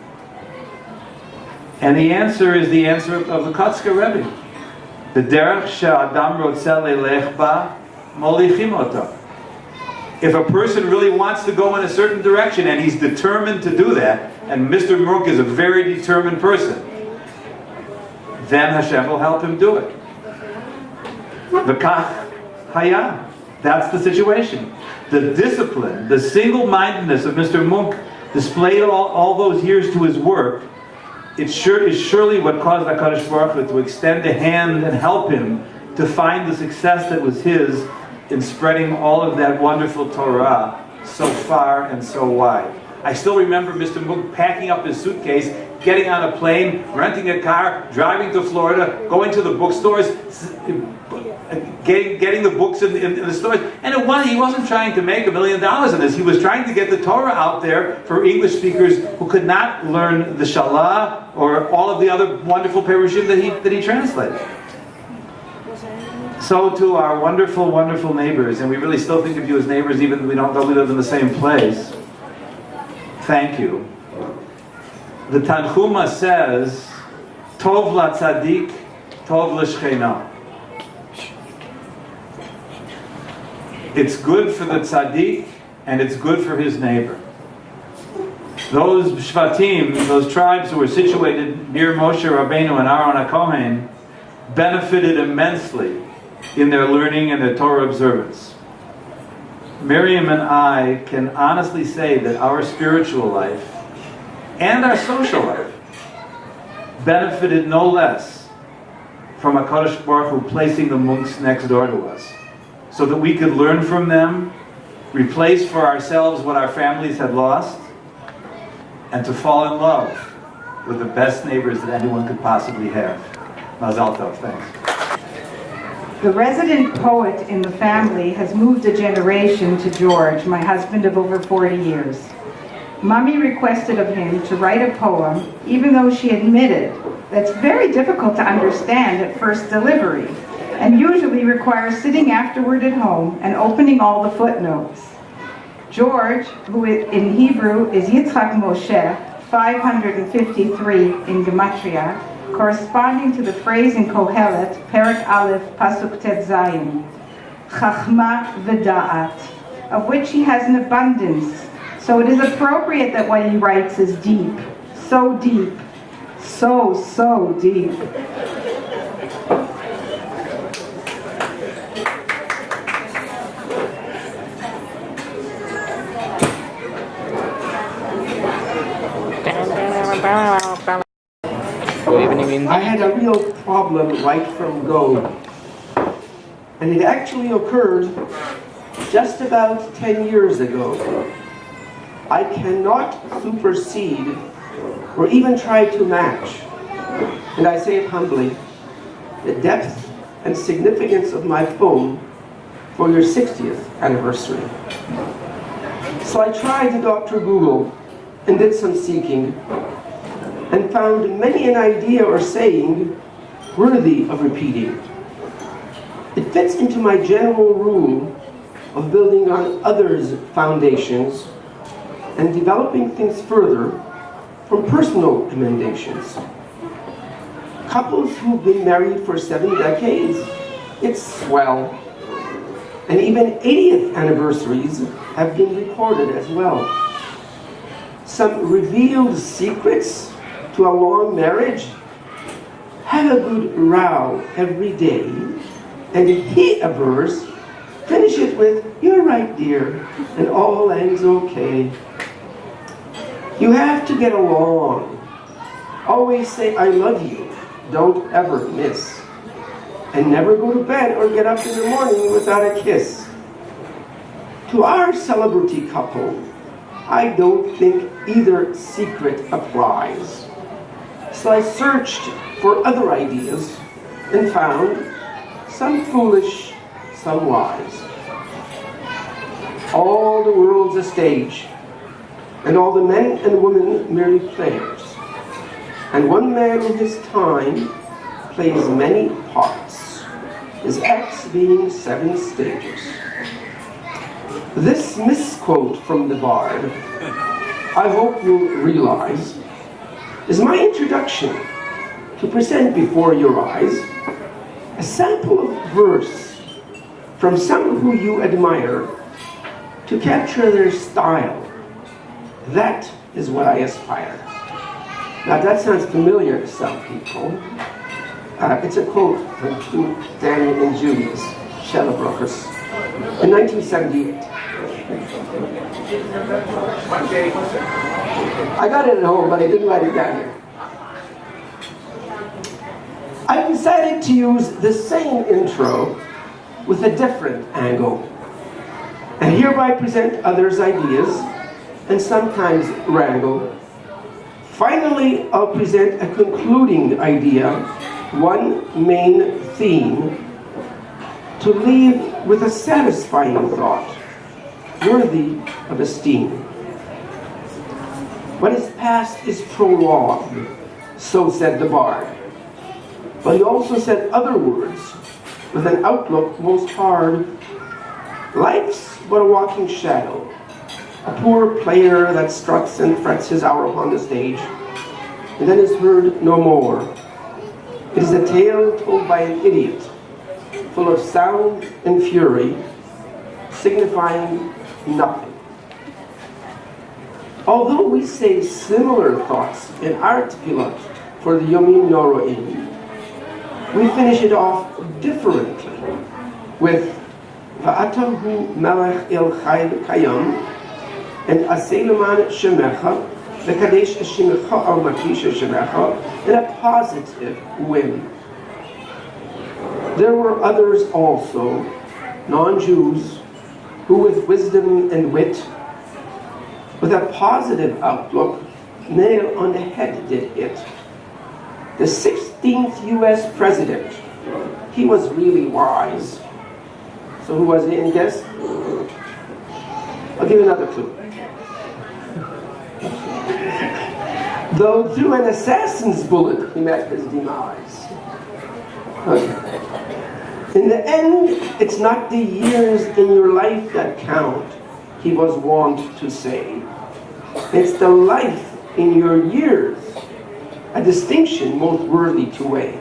And the answer is the answer of the Kotzker Rebbe. The derech she'adam rotzeh lelech ba, molichim oto. If a person really wants to go in a certain direction and he's determined to do that, and Mr. Munk is a very determined person, then Hashem will help him do it. V'kach haya. That's the situation. The discipline, the single-mindedness of Mr. Munk displayed all those years to his work, it sure is surely what caused HaKadosh Baruch Hu to extend a hand and help him to find the success that was his in spreading all of that wonderful Torah so far and so wide. I still remember Mr. Munk packing up his suitcase, getting on a plane, renting a car, driving to Florida, going to the bookstores, getting the books in the stores. And he wasn't trying to make $1 million in this. He was trying to get the Torah out there for English speakers who could not learn the Shalah or all of the other wonderful perushim that he translated. So to our wonderful, wonderful neighbors, and we really still think of you as neighbors even though we live in the same place, thank you. The Tanchuma says Tov latzadik, tov l'shchena. It's good for the tzaddik, and it's good for his neighbor. Those shvatim, those tribes who were situated near Moshe Rabbeinu and Aaron HaKohen, benefited immensely in their learning and their Torah observance. Miriam and I can honestly say that our spiritual life and our social life benefited no less from HaKadosh Baruch Hu placing the monks next door to us, so that we could learn from them, replace for ourselves what our families had lost, and to fall in love with the best neighbors that anyone could possibly have. Mazal tov, thanks. The resident poet in the family has moved a generation to George, my husband of over 40 years. Mommy requested of him to write a poem, even though she admitted that's very difficult to understand at first delivery, and usually requires sitting afterward at home and opening all the footnotes. George, who in Hebrew is Yitzchak Moshe, 553 in Gematria, corresponding to the phrase in Kohelet, Perek Aleph, Pasuk Tet Zayin, Chachma v'da'at, of which he has an abundance. So it is appropriate that what he writes is deep, so deep, so deep. I had a real problem right from go. And it actually occurred just about 10 years ago. I cannot supersede or even try to match, and I say it humbly, the depth and significance of my poem for your 60th anniversary. So I tried Dr. Google and did some seeking, and found many an idea or saying worthy of repeating. It fits into my general rule of building on others' foundations and developing things further from personal commendations. Couples who've been married for 7 decades, it's swell. And even 80th anniversaries have been recorded as well. Some revealed secrets to a long marriage: have a good row every day, and if he avers, finish it with, "You're right, dear," and all ends okay. You have to get along. Always say, "I love you," don't ever miss. And never go to bed or get up in the morning without a kiss. To our celebrity couple, I don't think either secret applies. So I searched for other ideas and found some foolish, some wise. All the world's a stage, and all the men and women merely players. And one man in his time plays many parts, his acts being 7 stages. This misquote from the bard, I hope you'll realize, is my introduction to present before your eyes a sample of verse from some who you admire, to capture their style. That is what I aspire. Now that sounds familiar to some people. It's a quote from Daniel and Julius Schellebrokers in 1978. I got it at home, but I didn't write it down here. I decided to use the same intro with a different angle, and hereby present others' ideas, and sometimes wrangle. Finally, I'll present a concluding idea, one main theme, to leave with a satisfying thought, worthy of esteem. What is past is prologue, so said the bard. But he also said other words, with an outlook most hard. Life's but a walking shadow, a poor player that struts and frets his hour upon the stage, and then is heard no more, It is a tale told by an idiot, full of sound and fury, signifying nothing. Although we say similar thoughts in our tefillot for the Yomim Noroim, we finish it off differently with Va'atahu Melech El Chai Kayam and Aseh Leman Shemecha V'Kadesh Shemecha Al Makisha Shemecha in a positive way. There were others also, non-Jews, who with wisdom and wit, with a positive outlook, nail on the head did it. The 16th US president, he was really wise. So who was he, any guess? I'll give you another clue. Though through an assassin's bullet he met his demise. Okay. In the end, it's not the years in your life that count, he was wont to say. It's the life in your years, a distinction most worthy to weigh.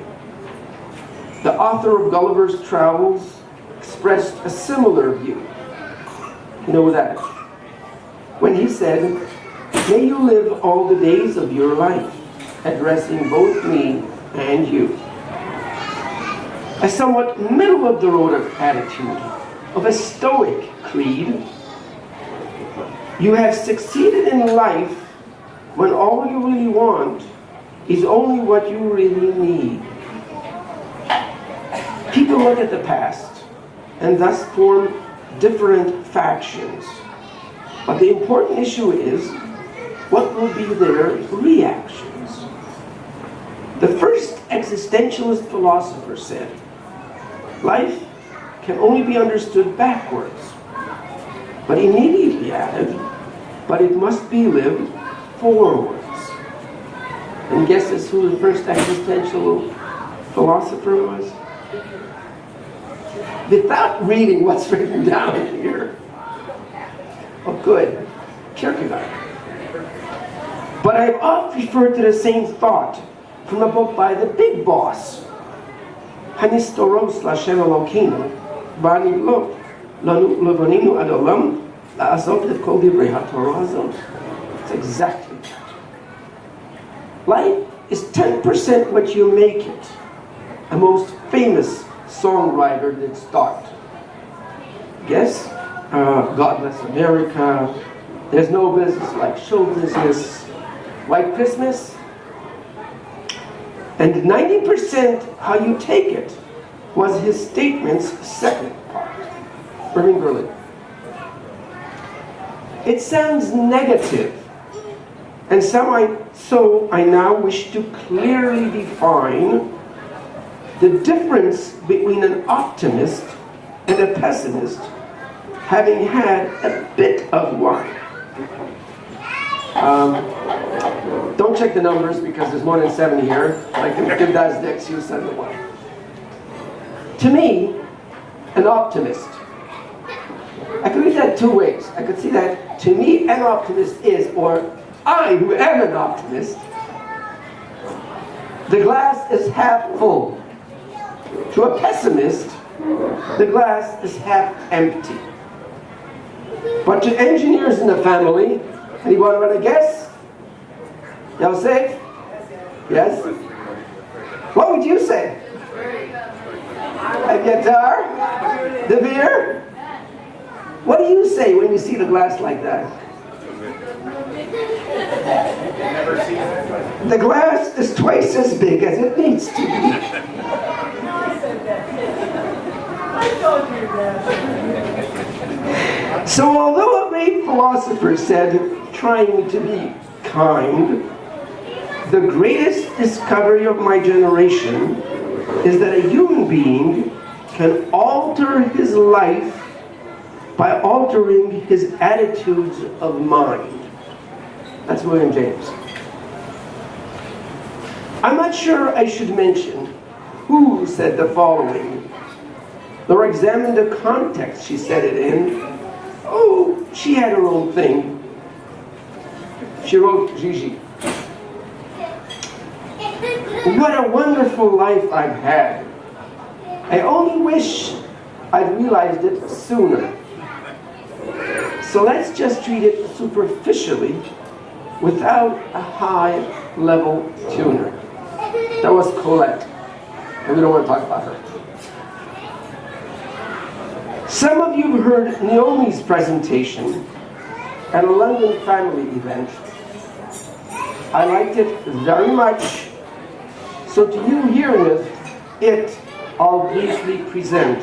The author of Gulliver's Travels expressed a similar view. You know that? When he said, "May you live all the days of your life," addressing both me and you. A somewhat middle-of-the-road attitude of a stoic creed. You have succeeded in life when all you really want is only what you really need. People look at the past and thus form different factions. But the important issue is, what will be their reactions? The first existentialist philosopher said, life can only be understood backwards. But immediately added, but it must be lived forwards. And guesses who the first existential philosopher was? Without reading what's written down here. Oh, good. Kierkegaard. But I've often referred to the same thought from a book by the big boss, Hanistoros Lashem Elokeinu, Bani Lo, Lanu Levaninu Adolam, La'azot et Kol Divrei HaTorah Hazot. It's exactly that. Life is 10% what you make it. A most famous songwriter did start. Guess? God Bless America, There's No Business Like Show Business, White Christmas. And 90% how you take it was his statement's second part. Irving Berlin. It sounds negative, and so I now wish to clearly define the difference between an optimist and a pessimist, having had a bit of wine. Don't check the numbers because there's more than 7 here. Like if that's Dix, you send the one. To me, an optimist. I could read that two ways. I could see that to me an optimist is, or I who am an optimist, the glass is half full. To a pessimist, the glass is half empty. But to engineers in the family, anyone want to guess? Yosef? Yes? What would you say? A guitar? The beer? What do you say when you see the glass like that? The glass is twice as big as it needs to be. So although a great philosopher said, trying to be kind, the greatest discovery of my generation is that a human being can alter his life by altering his attitudes of mind. That's William James. I'm not sure I should mention who said the following, nor examine the context she said it in. Oh, she had her own thing. She wrote Gigi. What a wonderful life I've had. I only wish I'd realized it sooner. So let's just treat it superficially without a high-level tuner. That was Colette, and we don't want to talk about her. Some of you heard Naomi's presentation at a London family event. I liked it very much, so to you hearing it, I'll briefly present.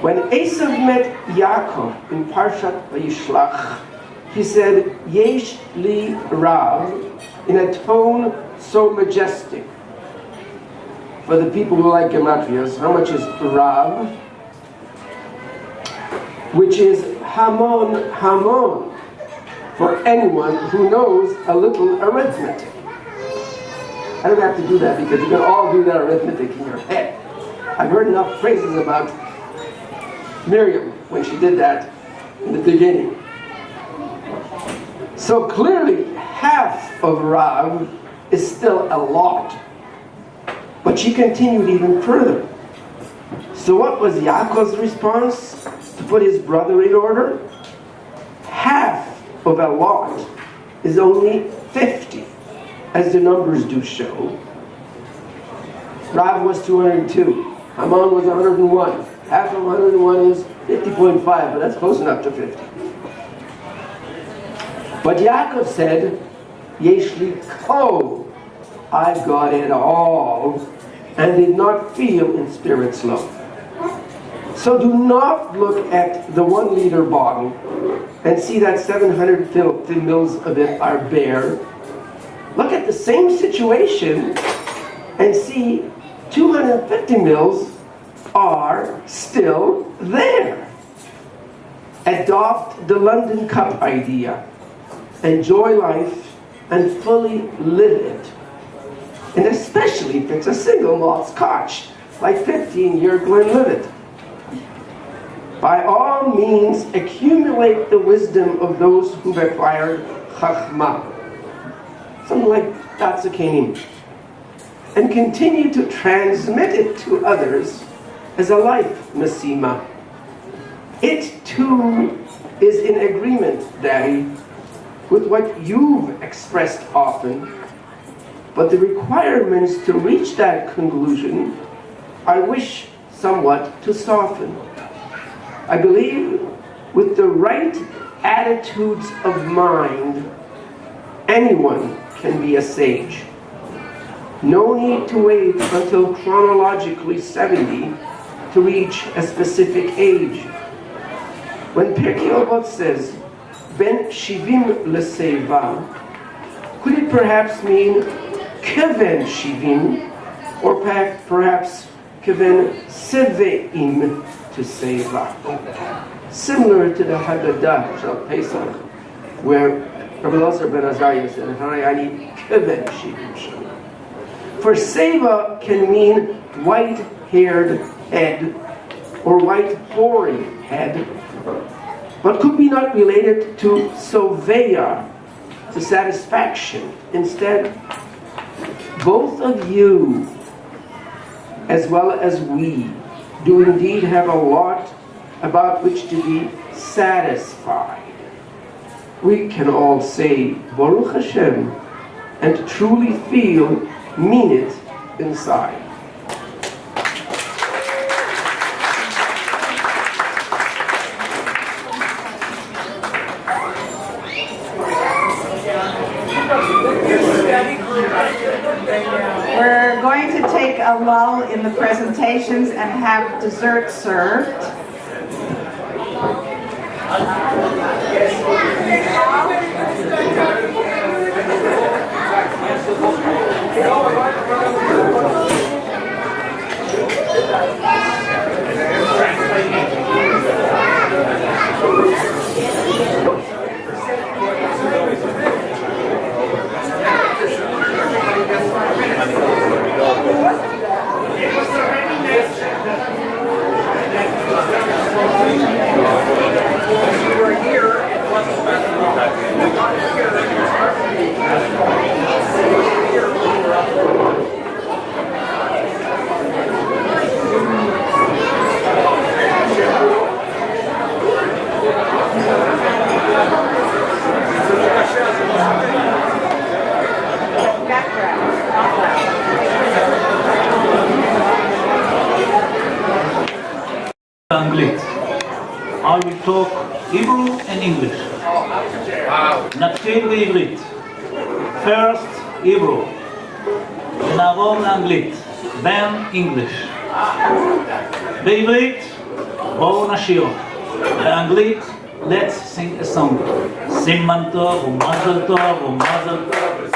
When Esav met Yaakov in Parshat Vayishlach, he said, Yesh li Rav, in a tone so majestic. For the people who like gematrias, how much is Rav? Which is Hamon Hamon, for anyone who knows a little arithmetic. I don't have to do that because you can all do that arithmetic in your head. I've heard enough phrases about Miriam when she did that in the beginning. So clearly half of Rav is still a lot. But she continued even further. So what was Yaakov's response to put his brother in order? Half of a lot is only 50, as the numbers do show. Rav was 202. Haman was 101. Half of 101 is 50.5, but that's close enough to 50. But Yaakov said, Yesh li kol, I've got it all, and did not feel in spirit's love. So do not look at the 1 liter bottle and see that 750 mils of it are bare. Look at the same situation and see 250 mils are still there. Adopt the London Cup idea. Enjoy life and fully live it. And especially if it's a single malt scotch, like 15-year Glenlivet. By all means, accumulate the wisdom of those who've acquired chachma, something like Datsukenim, and continue to transmit it to others as a life masima. It too is in agreement, Daddy, with what you've expressed often, but the requirements to reach that conclusion I wish somewhat to soften. I believe with the right attitudes of mind, anyone can be a sage. No need to wait until chronologically 70 to reach a specific age. When Pirkei Avot says, Ben Shivim L'Seiva, could it perhaps mean Keven Shivim, or perhaps Keven Seveim to Seiva? Similar to the Haggadah of Pesach, where Rabbi Elazar ben Azariah said, Harayani Keven Shivim. For Seva can mean white-haired head or white hoary head, but could be not related to soveya, to satisfaction. Instead, both of you, as well as we, do indeed have a lot about which to be satisfied. We can all say Baruch Hashem and truly feel, mean it inside. We're going to take a lull in the presentations and have dessert served. I will talk Hebrew and English. נתחיל בעברית. First Hebrew. ונעבור לאנגלית. Then English. בעברית בואו נשיר. באנגלית let's sing a song. סימן טוב ומזל טוב ומזל טוב.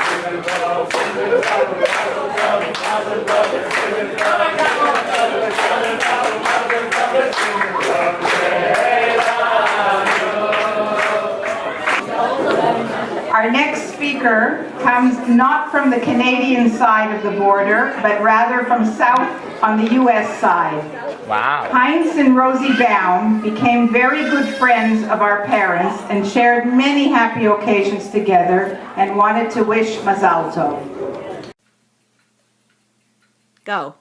Our next speaker comes not from the Canadian side of the border, but rather from south on the U.S. side. Wow. Heinz and Rosie Baum became very good friends of our parents and shared many happy occasions together and wanted to wish Mazal Tov. Go.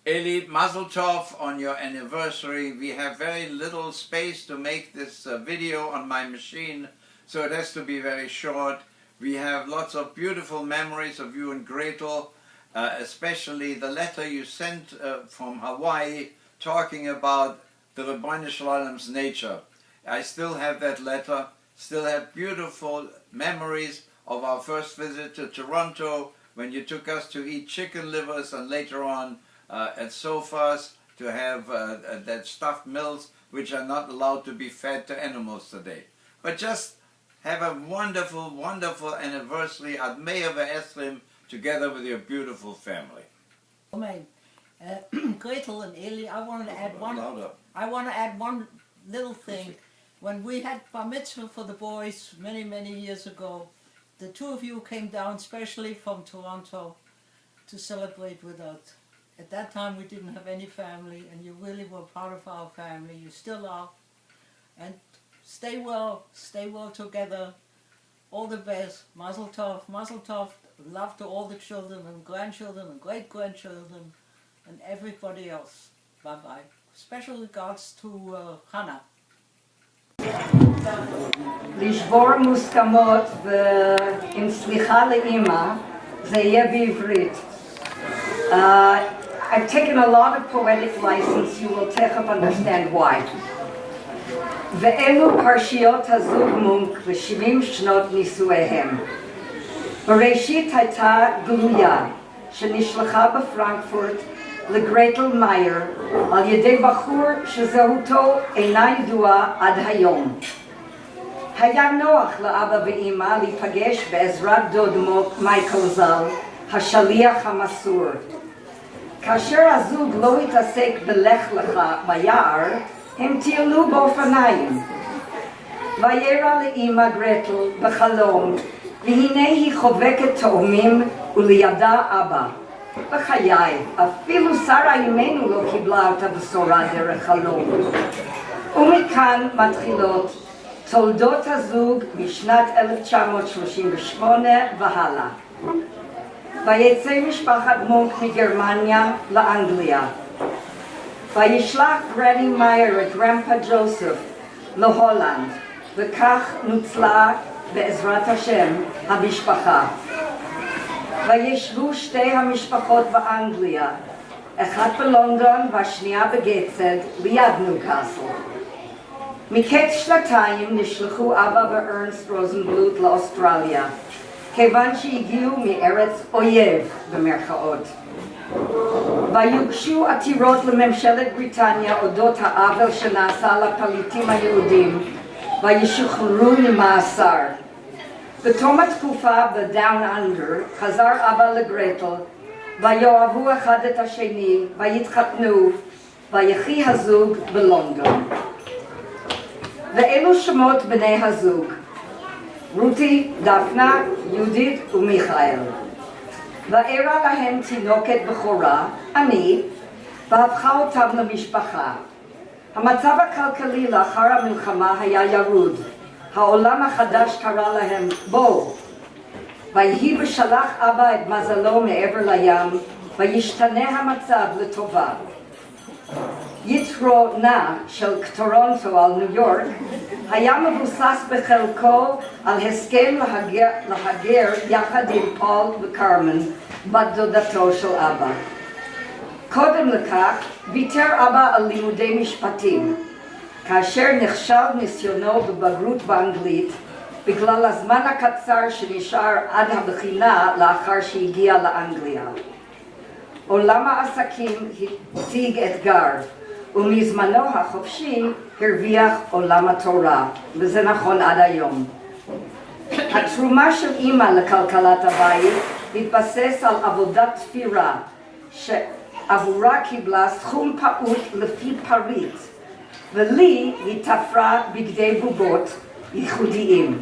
Eli, Mazel Tov on your anniversary. We have very little space to make this video on my machine, so it has to be very short. We have lots of beautiful memories of you and Gretel, especially the letter you sent from Hawaii talking about the Ribono Shel Olam's nature. I still have that letter, still have beautiful memories of our first visit to Toronto when you took us to eat chicken livers and later on at sofas to have that stuffed mills which are not allowed to be fed to animals today. But just have a wonderful, wonderful anniversary at Meir Ve'esrim together with your beautiful family. Amen. Gretel and Eli, I want to add one little thing. When we had bar mitzvah for the boys many, many years ago, the two of you came down specially from Toronto to celebrate with us. At that time we didn't have any family, and you really were part of our family. You still are. And stay well together. All the best. Mazel tov, love to all the children and grandchildren and great-grandchildren and everybody else. Bye-bye. Special regards to Hannah. לשבור מוסכמות ועם סליחה לאמא, זה יהיה בעברית. I've taken a lot of poetic license, you will תכף understand why. ואלו פרשיות הזוג מונק ו70 שנות נישואיהם. בראשית הייתה גלויה שנשלחה בפרנקפורט לגרטל מאייר על ידי בחור שזהותו אינה ידועה עד היום. היה נוח לאבא ואמא להיפגש בעזרת דודמו מייקל ז"ל, השליח המסור. כאשר הזוג לא התעסק בלך לך ביער, הם טיילו באופניים. וירא לאמא גרטל בחלום, והנה היא חובקת תאומים ולידה אבא. בחיי, אפילו שרה אימנו לא קיבלה את הבשורה דרך חלום. ומכאן מתחילות תולדות הזוג משנת 1938 והלאה. ויצא משפחת מונק מגרמניה לאנגליה. וישלח גרני מאייר את גרמפה ג'וסף להולנד, וכך נוצלה בעזרת השם המשפחה. וישבו שתי המשפחות באנגליה, אחת בלונדון והשנייה בגייטסד ליד ניוקאסל. מקץ שנתיים נשלחו אבא וארנסט רוזנבלוט לאוסטרליה, כיוון שהגיעו מארץ אויב במרכאות. ויוגשו עתירות לממשלת בריטניה אודות העוול שנעשה לפליטים היהודים, וישוחררו ממאסר. בתום התקופה בדאון אנדר חזר אבא לגרטל, ויאהבו אחד את השני, ויתחתנו, ויחי הזוג בלונדון. ואלו שמות בני הזוג: רותי, דפנה, יהודית ומיכאל. ואירע להם תינוקת בכורה, אני, והפכה אותם למשפחה. המצב הכלכלי לאחר המלחמה היה ירוד. העולם החדש קרא להם בואו. ויהי בשלח אבא את מזלו מעבר לים, וישתנה המצב לטובה. יתרו נע של טורונטו על ניו יורק היה מבוסס בחלקו על הסכם להגר יחד עם פול וקרמן, בת דודתו של אבא. קודם לכך ויתר אבא על לימודי משפטים. כאשר נכשל ניסיונו בבגרות באנגלית בגלל הזמן הקצר שנשאר עד הבחינה לאחר שהגיע לאנגליה. עולם העסקים הציג אתגר, ומזמנו החופשי הרוויח עולם התורה, וזה נכון עד היום. התרומה של אמא לכלכלת הבית התבסס על עבודת תפירה, שעבורה קיבלה סכום פעוט לפי פריט, ולי היא תפרה בגדי בובות ייחודיים.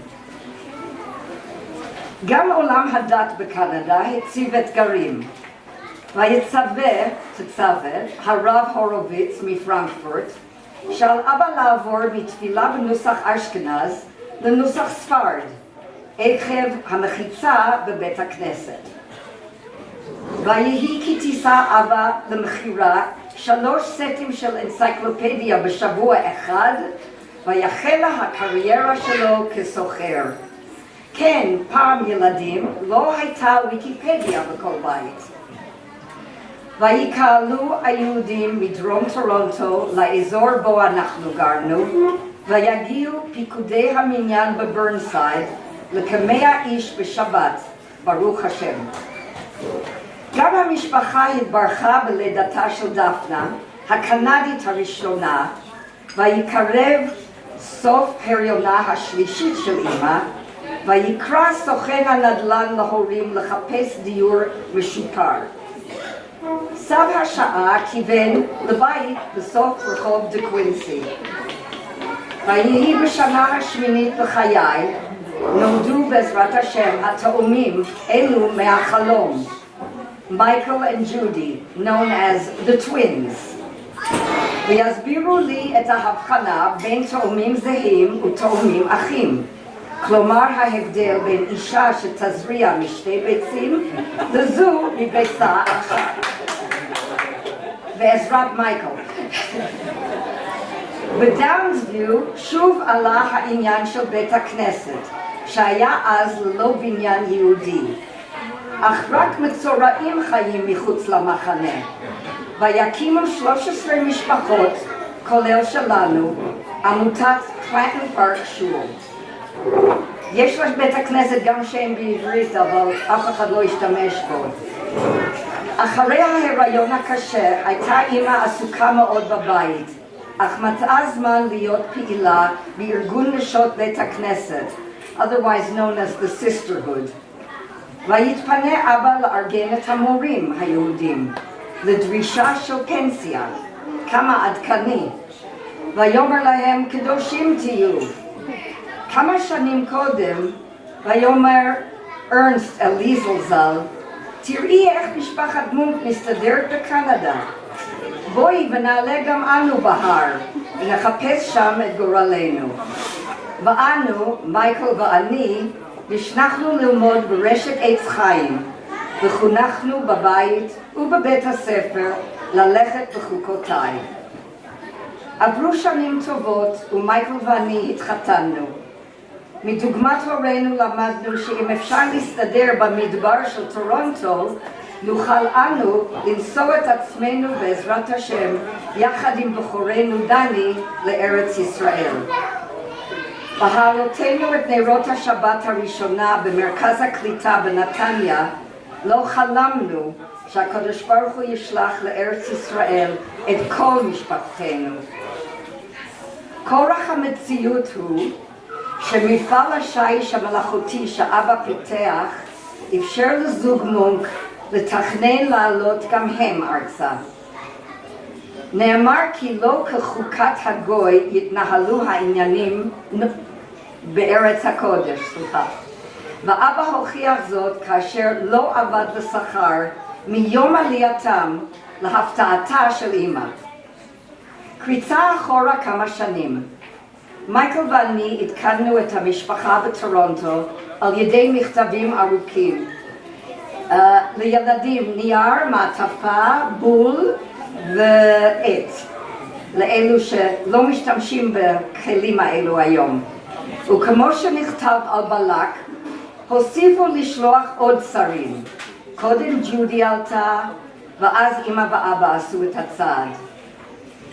גם עולם הדת בקנדה הציב אתגרים. תצווה הרב הורוביץ מפרנקפורט, שעל אבא לעבור מתפילה בנוסח אשכנז לנוסח ספרד, עקב המחיצה בבית הכנסת. ויהי כי תישא אבא למכירה 3 סטים של אנציקלופדיה בשבוע אחד, ויחלה הקריירה שלו כסוחר. כן, פעם ילדים לא הייתה ויקיפדיה בכל בית. ויקהלו היהודים מדרום טורונטו לאזור בו אנחנו גרנו, ויגיעו פיקודי המניין בברנסייד לכ100 איש בשבת, ברוך השם. גם המשפחה התברכה בלידתה של דפנה, הקנדית הראשונה, ויקרב סוף הריונה השלישית של אמא, ויקרא סוכן הנדל"ן להורים לחפש דיור משופר. סב השעה כיוון לבית בסוף רחוב דה קווינסי. ויהי בשנה השמינית לחיי, נולדו בעזרת השם התאומים אלו מהחלום, Michael and Judy, known as the twins. ויסבירו לי את ההבחנה בין תאומים זהים ותאומים אחים. כלומר ההבדל בין אישה שתזריע משתי ביצים לזו מביצה אחת. בעזרת מייקל. בדאונסוויו שוב עלה העניין של בית הכנסת, שהיה אז ללא בניין יהודי. אך רק מצורעים חיים מחוץ למחנה. ויקימו 13 משפחות, כולל שלנו, עמותת קלנטון פארק שול. יש לבית הכנסת גם שם בעברית, אבל אף אחד לא השתמש בו. אחרי ההיריון הקשה הייתה אמא עסוקה מאוד בבית, אך מצאה זמן להיות פעילה בארגון נשות בית הכנסת, otherwise known as the sisterhood. ויתפנה אבא לארגן את המורים היהודים לדרישה של פנסיה, כמה עדכני, ויאמר להם קדושים תהיו. כמה שנים קודם, ויאמר ארנסט אליזל ז"ל, תראי איך משפחת מונק מסתדרת בקנדה. בואי ונעלה גם אנו בהר, ונחפש שם את גורלנו. ואנו, מייקל ואני, נשלחנו ללמוד ברשת עץ חיים, וחונכנו בבית ובבית הספר ללכת בחוקותיי. עברו שנים טובות ומייקל ואני התחתנו. מדוגמת הורינו למדנו שאם אפשר להסתדר במדבר של טורונטו, נוכל אנו לנסוע את עצמנו בעזרת השם יחד עם בחורנו דני לארץ ישראל. בהעלותנו את נרות השבת הראשונה במרכז הקליטה בנתניה, לא חלמנו שהקדוש ברוך הוא ישלח לארץ ישראל את כל משפחתנו. כורח המציאות הוא שמפעל השיש המלאכותי שאבא פיתח אפשר לזוג מונק לתכנן לעלות גם הם ארצה. נאמר כי לא כחוקת הגוי יתנהלו העניינים בארץ הקודש, ואבא הוכיח זאת כאשר לא עבד בשכר מיום עלייתם להפתעתה של אמא. קריצה אחורה כמה שנים. מייקל ואני עדכנו את המשפחה בטורונטו על ידי מכתבים ארוכים. לילדים נייר, מעטפה, בול ועט. לאלו שלא משתמשים בכלים האלו היום. וכמו שנכתב על בלק, הוסיפו לשלוח עוד שרים. קודם ג'ודי עלתה, ואז אמא ואבא עשו את הצעד.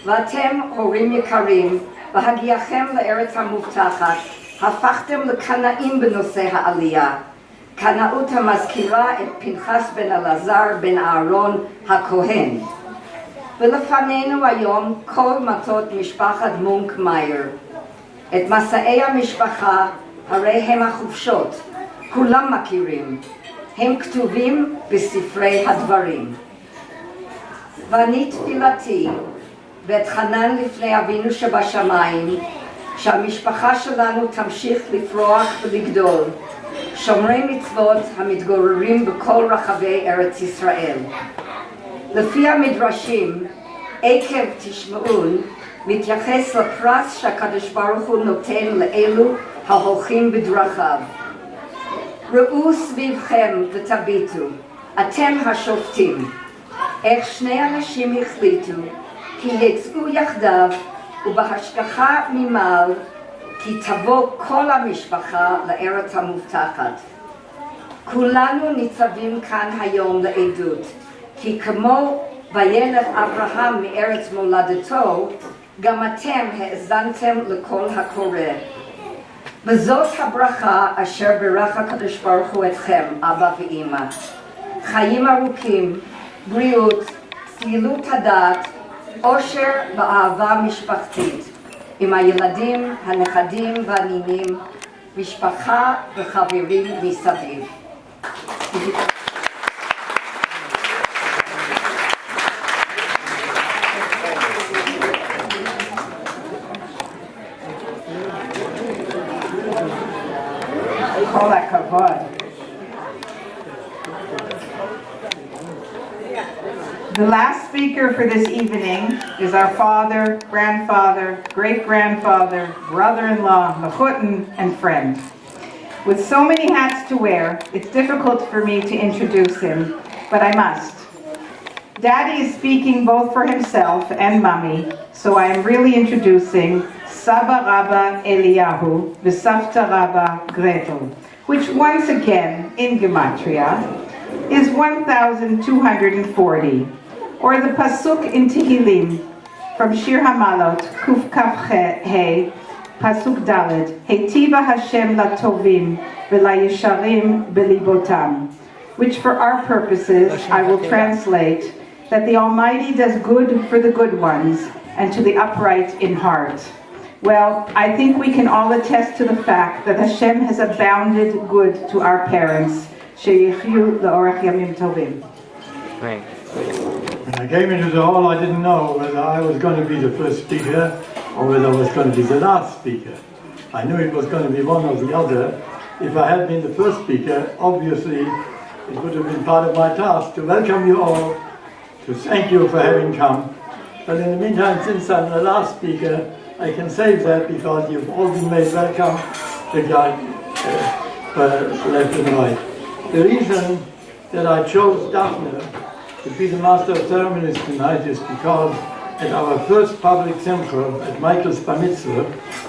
ואתם, הורים יקרים, בהגיעכם לארץ המובטחת, הפכתם לקנאים בנושא העלייה. קנאות המזכירה את פנחס בן אלעזר בן אהרון הכהן. ולפנינו היום כל מטות משפחת מונק מאייר. את מסעי המשפחה הרי הם החופשות, כולם מכירים. הם כתובים בספרי הדברים. ואני תפילתי ואתחנן לפני אבינו שבשמיים, שהמשפחה שלנו תמשיך לפרוח ולגדול, שומרי מצוות המתגוררים בכל רחבי ארץ ישראל. לפי המדרשים, עקב תשמעון, מתייחס לפרס שהקדוש ברוך הוא נותן לאלו ההולכים בדרכיו. ראו סביבכם ותביטו, אתם השופטים, איך שני אנשים החליטו כי יצאו יחדיו ובהשגחה ממעל כי תבוא כל המשפחה לארץ המובטחת. כולנו ניצבים כאן היום לעדות, כי כמו וילך אברהם מארץ מולדתו, גם אתם האזנתם לקול הקורא. וזאת הברכה אשר ברך הקדוש ברוך הוא אתכם, אבא ואמא. חיים ארוכים, בריאות, צלילות הדעת, עושר ואהבה משפחתית, עם הילדים, הנכדים והנינים, משפחה וחברים מסביב. כל הכבוד. The last speaker for this evening is our father, grandfather, great-grandfather, brother-in-law, mechutin, and friend. With so many hats to wear, it's difficult for me to introduce him, but I must. Daddy is speaking both for himself and Mommy, so I am really introducing Saba Rabba Eliyahu, V'Savta Rabba Gretel, which once again, in Gematria, is 1,240, or the Pasuk in Tehillim from Shir Hamalot, Kuf Kaf He, Pasuk Dalet, Heitiva Hashem latovim v'layesharim belibotam, which for our purposes I will translate that the Almighty does good for the good ones and to the upright in heart. Well, I think we can all attest to the fact that Hashem has abounded good to our parents. Sheyichyu la'orach yamim tovim. When I came into the hall, I didn't know whether I was going to be the first speaker or whether I was going to be the last speaker. I knew it was going to be one or the other. If I had been the first speaker, obviously it would have been part of my task to welcome you all, to thank you for having come. But in the meantime, since I'm the last speaker, I can save that because you've all been made welcome, the guy left and right. The reason that I chose Daphne to be the master of ceremonies tonight is because at our first public simcha at Michael's Bar Mitzvah,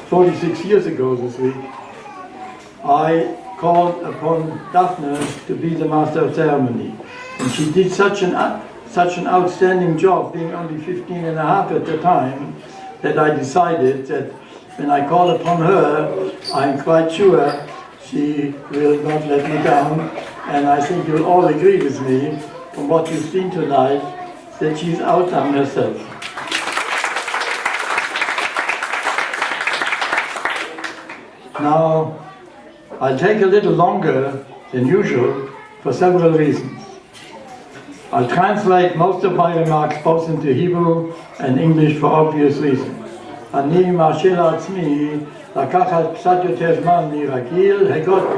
46 years ago this week, I called upon Daphne to be the master of ceremony. And she did such an outstanding job, being only 15 and a half at the time, that I decided that when I call upon her, I'm quite sure she will not let me down. And I think you'll all agree with me, from what you've seen tonight, that she's outdone herself. Now, I'll take a little longer than usual for several reasons. I'll translate most of my remarks both into Hebrew and English for obvious reasons. אני מרשה לעצמי לקחת קצת יותר זמן מרגיל,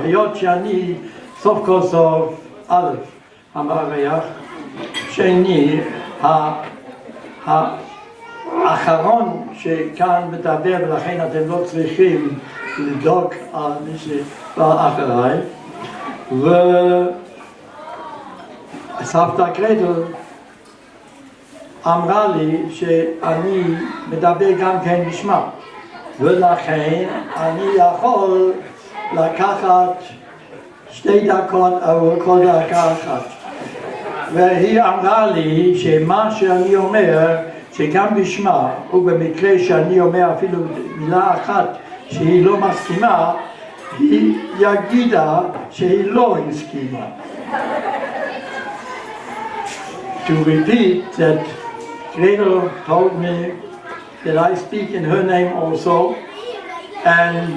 היות שאני סוף כל סוף א', המארח, שני, האחרון שכאן מדבר ולכן אתם לא צריכים לדאוג על מי שבא אחריי, וסבתא גרטל אמרה לי שאני מדבר גם כן בשמה, ולכן אני יכול לקחת 2 דקות עבור כל דקה אחת. והיא אמרה לי שמה שאני אומר שגם בשמה, ובמקרה שאני אומר אפילו מילה אחת שהיא לא מסכימה, היא יגידה שהיא לא הסכימה. To repeat that Gretel told me that I speak in her name also, and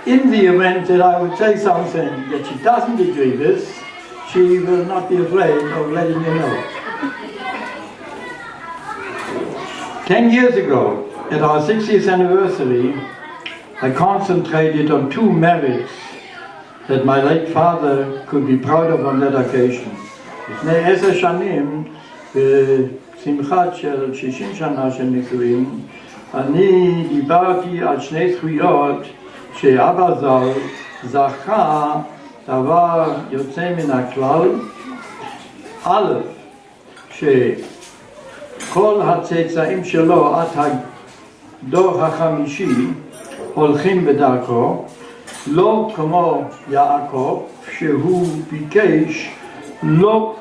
in the event that I would say something that she doesn't agree with, she will not be afraid of letting you know. 10 years ago, at our 60th anniversary, I concentrated on two merits that my late father could be proud of on that occasion. לפני 10 שנים, בשמחת של 60 שנה של נישואים, אני דיברתי על שני זכויות שאבא ז"ל זכה דבר יוצא מן הכלל. א', שכל הצאצאים שלו עד הדור החמישי הולכים בדרכו, לא כמו יעקב שהוא ביקש לא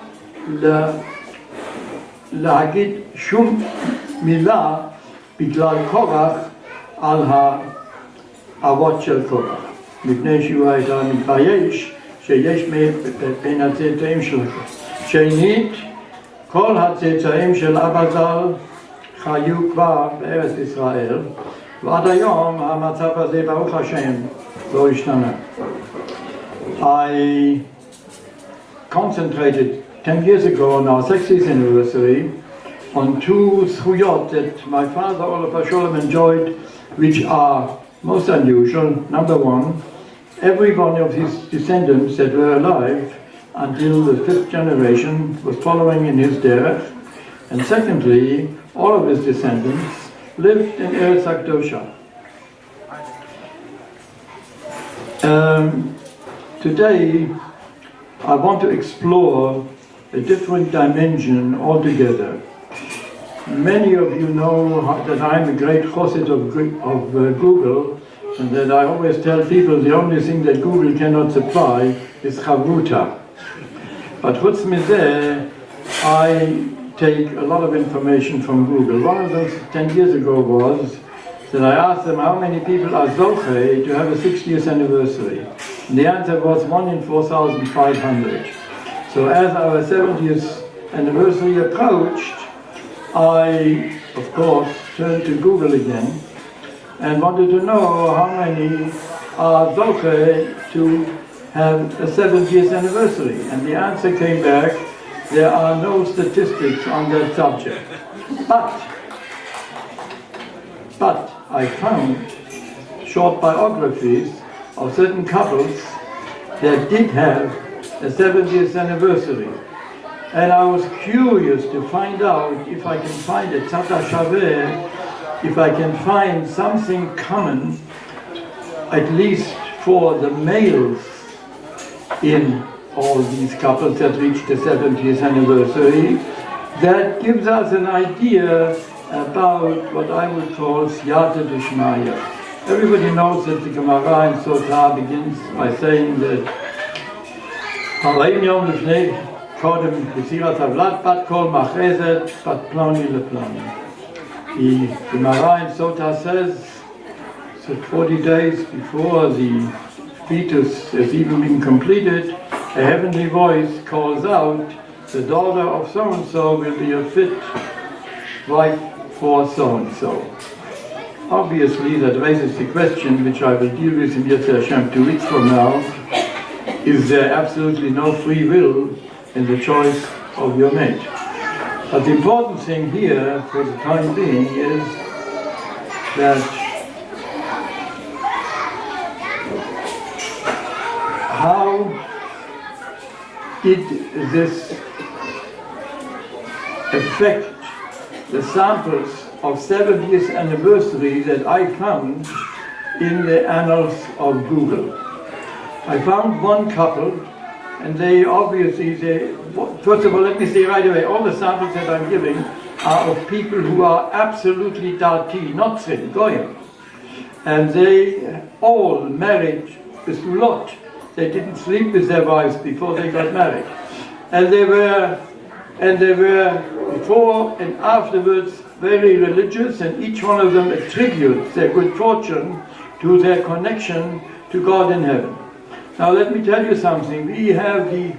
להגיד שום מילה בגלל קורח על האבות של קורח, מפני שהוא היה מתבייש שיש בין הצאצאים שלו. שנית, כל הצאצאים של אבא ז"ל חיו כבר בארץ ישראל, ועד היום המצב הזה ברוך השם לא השתנה. I concentrated 10 years ago on our 60th anniversary on two zchuyot that my father Oliver Sholem enjoyed, which are most unusual. Number one, every one of his descendants that were alive until the 5th generation was following in his derech, and secondly, all of his descendants lived in Eretz HaKdosha. Today, I want to explore a different dimension altogether. Many of you know that I'm a great chassid of Google, and that I always tell people the only thing that Google cannot supply is chavruta. But chutz mizeh, I take a lot of information from Google. One of those 10 years ago was that I asked them how many people are zocheh to have a 60th anniversary. And the answer was 1 in 4,500. So as our 70th anniversary approached, I, of course, turned to Google again and wanted to know how many are zocheh to have a 70th anniversary. And the answer came back, there are no statistics on that subject. But I found short biographies of certain couples that did have a 70th anniversary. And I was curious to find out if I can find a tzata shaveh, if I can find something common, at least for the males in all these couples that reached the 70th anniversary, that gives us an idea about what I would call siyata d'shmaya. Everybody knows that the Gemara in Sotah begins by saying that Harim Yom Lefnei Kodem B'Sirat Avlat Bat Kol Machezet Bat Ploni LePloni. The Gemara in Sotah says that 40 days before the fetus has even been completed, a heavenly voice calls out, the daughter of so-and-so will be a fit wife for so-and-so. Obviously, that raises the question, which I will deal with in Yetzer Hashem 2 weeks from now, is there absolutely no free will in the choice of your mate? But the important thing here, for the time being, is that how did this affect the samples of 70th anniversary that I found in the annals of Google? I found one couple, and they obviously, first of all, let me say right away, all the samples that I'm giving are of people who are absolutely dati, not sin, goyim. And they all married besulot. They didn't sleep with their wives before they got married. And they were before and afterwards very religious, and each one of them attributes their good fortune to their connection to God in heaven. Now let me tell you something. We have the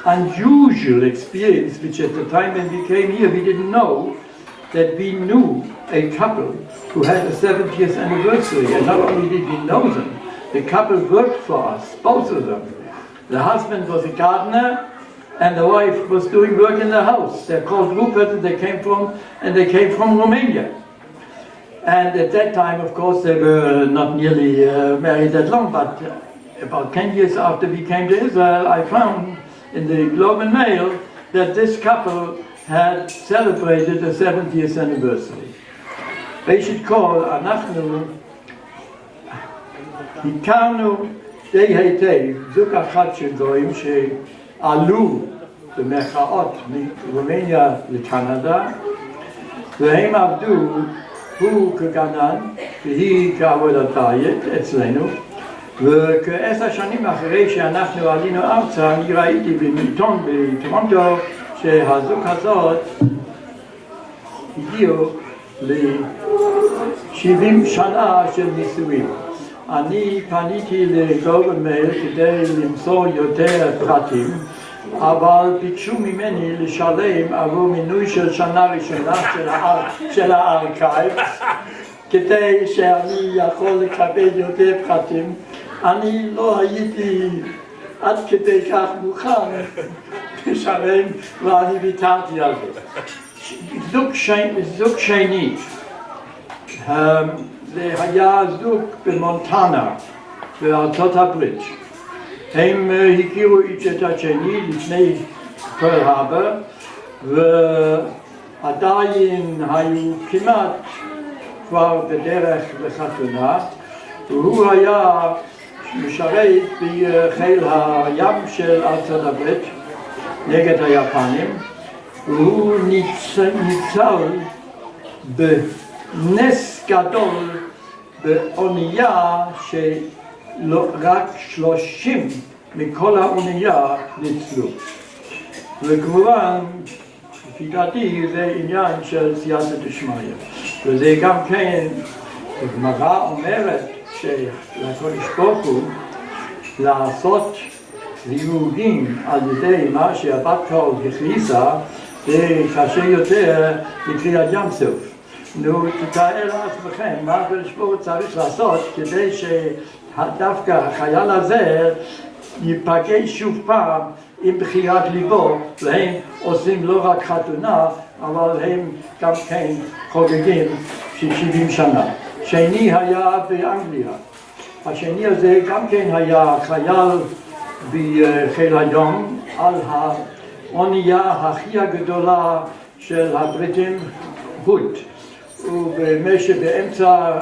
unusual experience, which at the time when we came here we didn't know, that we knew a couple who had a 70th anniversary, and not only did we know them, the couple worked for us, both of them. The husband was a gardener and the wife was doing work in the house. They're called Rupert, they came from Romania. And at that time, of course, they were not nearly married that long, but about 10 years after we came to Israel, I found in the Globe and Mail that this couple had celebrated the 70th anniversary. ראשית כל, אנחנו הכרנו די היטב זוג אחד של גויים שעלו במחאות מרומניה לקנדה, והם עבדו, הוא כגנן והיא כעבודת בית אצלנו, וכ10 שנים אחרי שאנחנו עלינו ארצה, אני ראיתי בעיתון בטורונטו שהזוג הזאת הגיעו ל70 שנה של נישואים. אני פניתי לגלובל מייל כדי למסור יותר פרטים, אבל ביקשו ממני לשלם עבור מינוי של שנה ראשונה של הארכייב, כדי שאני יכול לקבל יותר פרטים. אני לא הייתי עד כדי כך מוכן לשלם, ואני ויתרתי על זה. זוג שני, זה היה זוג במונטנה, בארצות הברית. הם הכירו איש את השני לפני פרל הרבר, ועדיין היו כמעט כבר בדרך לחתונה, והוא היה משרת בחיל הים של ארצות הברית נגד היפנים, והוא ניצל בנס גדול באונייה שרק 30 מכל האונייה ניצלו. וכמובן, לפי דעתי זה עניין של סייעתא דשמיא. וזה גם כן, הגמרא אומרת שלקדוש ברוך הוא לעשות לימודים על ידי מה שהבת קול הכניסה, זה קשה יותר מקריאת ים סוף. נו, תתאר לעצמכם מה הקדוש ברוך הוא צריך לעשות כדי שדווקא החייל הזה ייפגש שוב פעם עם בחירת ליבו, והם עושים לא רק חתונה, אבל הם גם כן חוגגים 70 שנה. שני היה באנגליה. השני הזה גם כן היה חייל בחיל הים על האונייה הכי הגדולה של הבריטים, הוד. ובאמצע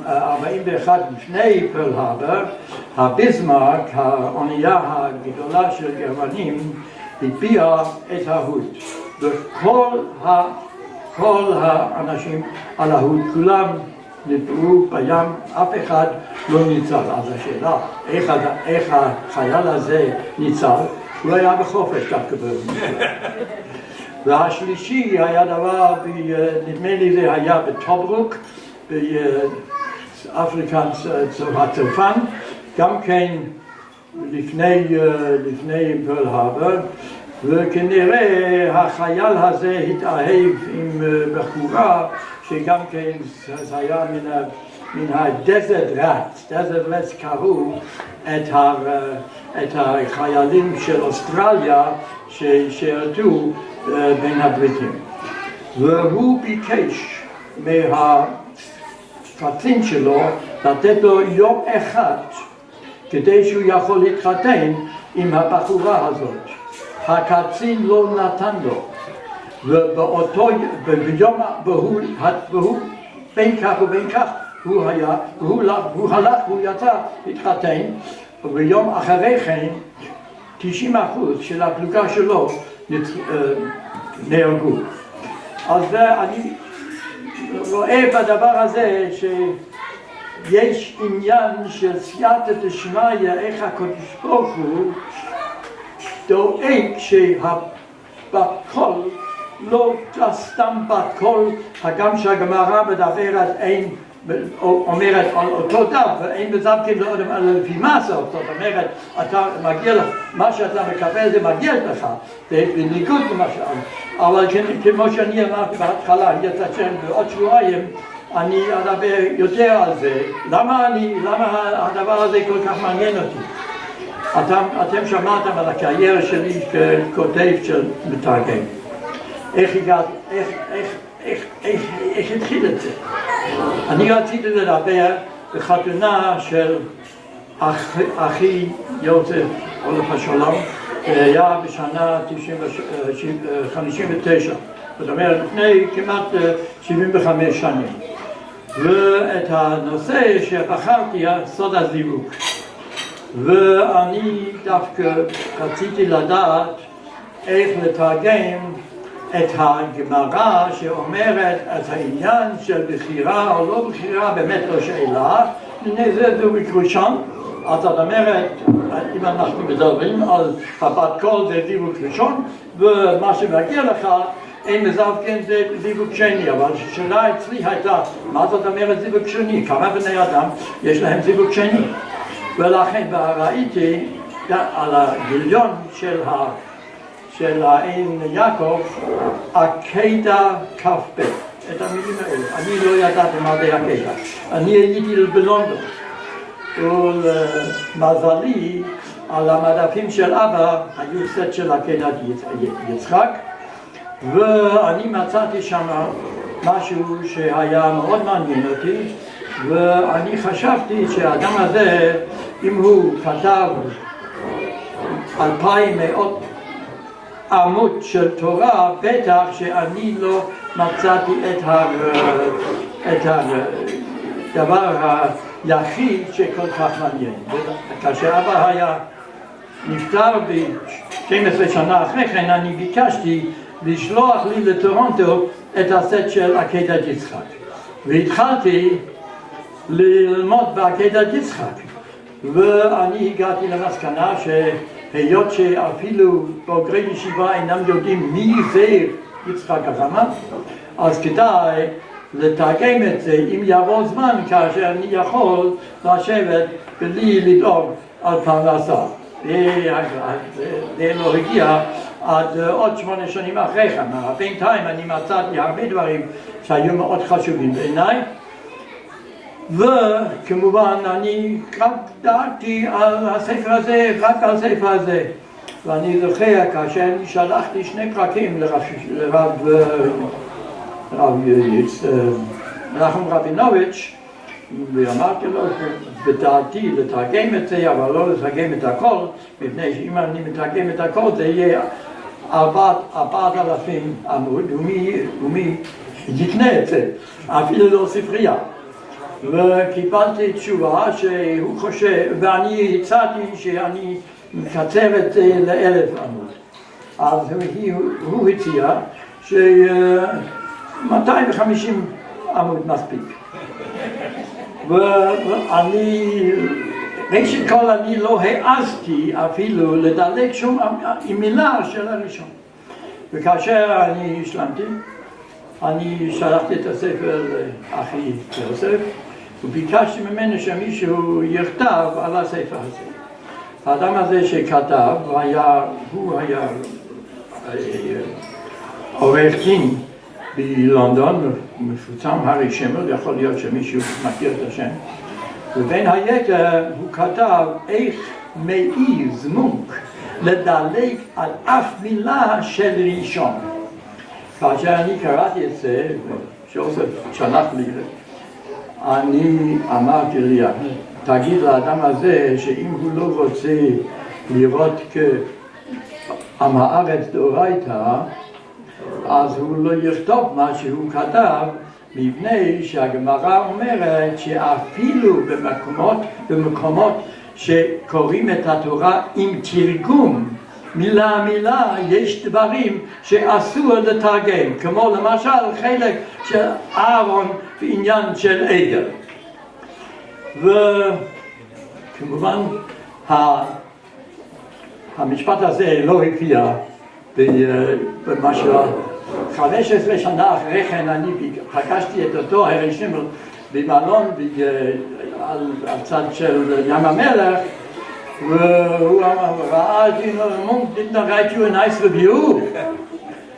41 לפני פרל הרבר, הביסמרק, האונייה הגדולה של גרמנים, הטביעה את ההוד. וכל האנשים על ההוד, כולם נטבעו בים, אף אחד לא ניצל. אז השאלה, איך החייל הזה ניצל? הוא היה בחופש דווקא במקרה. והשלישי היה דבר, נדמה לי זה היה בטוברוק, באפריקה הצרפן, גם כן לפני פרל הרבר, וכנראה החייל הזה התאהב עם בחורה שגם כן זה היה מן הדזרט ראט. דזרט ראט קראו את החיילים של אוסטרליה ששירתו בין הבריטים. והוא ביקש מהקצין שלו לתת לו יום אחד כדי שהוא יכול להתחתן עם הבחורה הזאת. הקצין לא נתן לו, ובאותו ביום, והוא בין כך ובין כך הוא היה, והוא הלך, הוא יצא להתחתן, וביום אחרי כן 90% של הפלוגה שלו נהרגו. אז אני רואה בדבר הזה שיש עניין של סייעתא דשמיא, איך הקדוש ברוך הוא דואג שהבת קול לא סתם בת קול, הגם שהגמרא מדברת אומרת על אותו דף, ואין מזבחין לאדם אלא לפי מעשיו, זאת אומרת, אתה מגיע לך, מה שאתה מקבל זה מגיע לך, זה בניגוד למשל, אבל כמו שאני אמרתי בהתחלה, יתעצם בעוד שבועיים, אני אדבר יותר על זה, למה הדבר הזה כל כך מעניין אותי? אתם שמעתם על הקריירה שלי ככותב של מתרגם, איך הגעתי, איך התחיל את זה? אני רציתי לדבר בחתונה של אחי יוסף, עולף השלום, היה בשנה 59, זאת אומרת לפני כמעט 75 שנים. ואת הנושא שבחרתי היה סוד הזיווג. ואני דווקא רציתי לדעת איך לתרגם את הגמרא שאומרת את העניין של בחירה או לא בחירה, באמת לא שאלה, זה זוג ראשון. אז זאת אומרת, אם אנחנו מדברים על הבת קול זה זיווג ראשון, ומה שמגיע לך אין מזבחין זה זיווג שני, אבל השאלה אצלי הייתה, מה זאת אומרת זיווג שני? כמה בני אדם יש להם זיווג שני? ולכן ראיתי על הגיליון של העין יעקב, עקדה כ"ב, את המילים האלה. אני לא ידעתי מה זה עקדה. אני הייתי בלונדון, ולמזלי, על המדפים של אבא היו סט של עקדת יצחק, ואני מצאתי שם משהו שהיה מאוד מעניין אותי, ואני חשבתי שהאדם הזה, אם הוא כתב 2100 עמוד של תורה, בטח שאני לא מצאתי את הדבר היחיד שכל כך מעניין. כאשר אבא היה נפטר ב-12 שנה אחרי כן, אני ביקשתי לשלוח לי לטורונטו את הסט של עקדת יצחק. והתחלתי ללמוד בעקדת יצחק. ואני הגעתי למסקנה שהיות שאפילו בוגרי ישיבה אינם יודעים מי זה יצחק החמה, אז כדאי לתרגם את זה אם יבוא זמן כאשר אני יכול לשבת בלי לדאוג על פרנסה. זה לא הגיע עד עוד 8 שנים אחרי כן. בינתיים אני מצאתי הרבה דברים שהיו מאוד חשובים בעיניי, וכמובן אני רק דאגתי על הספר הזה, רק על הספר הזה. ואני זוכר כאשר אני שלחתי 2 פרקים לרב נחום רבינוביץ', ואמרתי לו בדעתי לתרגם את זה, אבל לא לתרגם את הכל, מפני שאם אני מתרגם את הכל זה יהיה 4,000 עמוד, ומי יקנה את זה, אפילו לא ספרייה. וקיבלתי תשובה שהוא חושב, ואני הצעתי שאני מקצר את זה ל1,000 עמוד. אז הוא הציע ש250 עמוד מספיק. ואני, ראשית כל אני לא העזתי אפילו לדלג שום מילה של הראשון. וכאשר אני השלמתי, אני שלחתי את הספר לאחי יוסף, וביקשתי ממנו שמישהו יכתב על הספר הזה. האדם הזה שכתב, הוא היה עורך דין בלונדון, מפורסם, הארי שמר, יכול להיות שמישהו מכיר את השם, ובין היתר הוא כתב איך מעז מונק לדלג על אף מילה של ראשון. כאשר אני קראתי את זה, שיוסף שלח לי, אני אמרתי לי, תגיד לאדם הזה שאם הוא לא רוצה לראות כעם הארץ דאורייתא, אז הוא לא יכתוב מה שהוא כתב, מפני שהגמרא אומרת שאפילו במקומות שקוראים את התורה עם תרגום, מילה מילה, יש דברים שאסור לתרגם, כמו למשל חלק של אהרון בעניין של עגל. וכמובן המשפט הזה לא הופיע במה 15 שנה אחרי כן אני פגשתי את אותו הרן שימל במלון על צד של ים המלח, והוא ראה אותי, Munk, didn't I write you a nice review?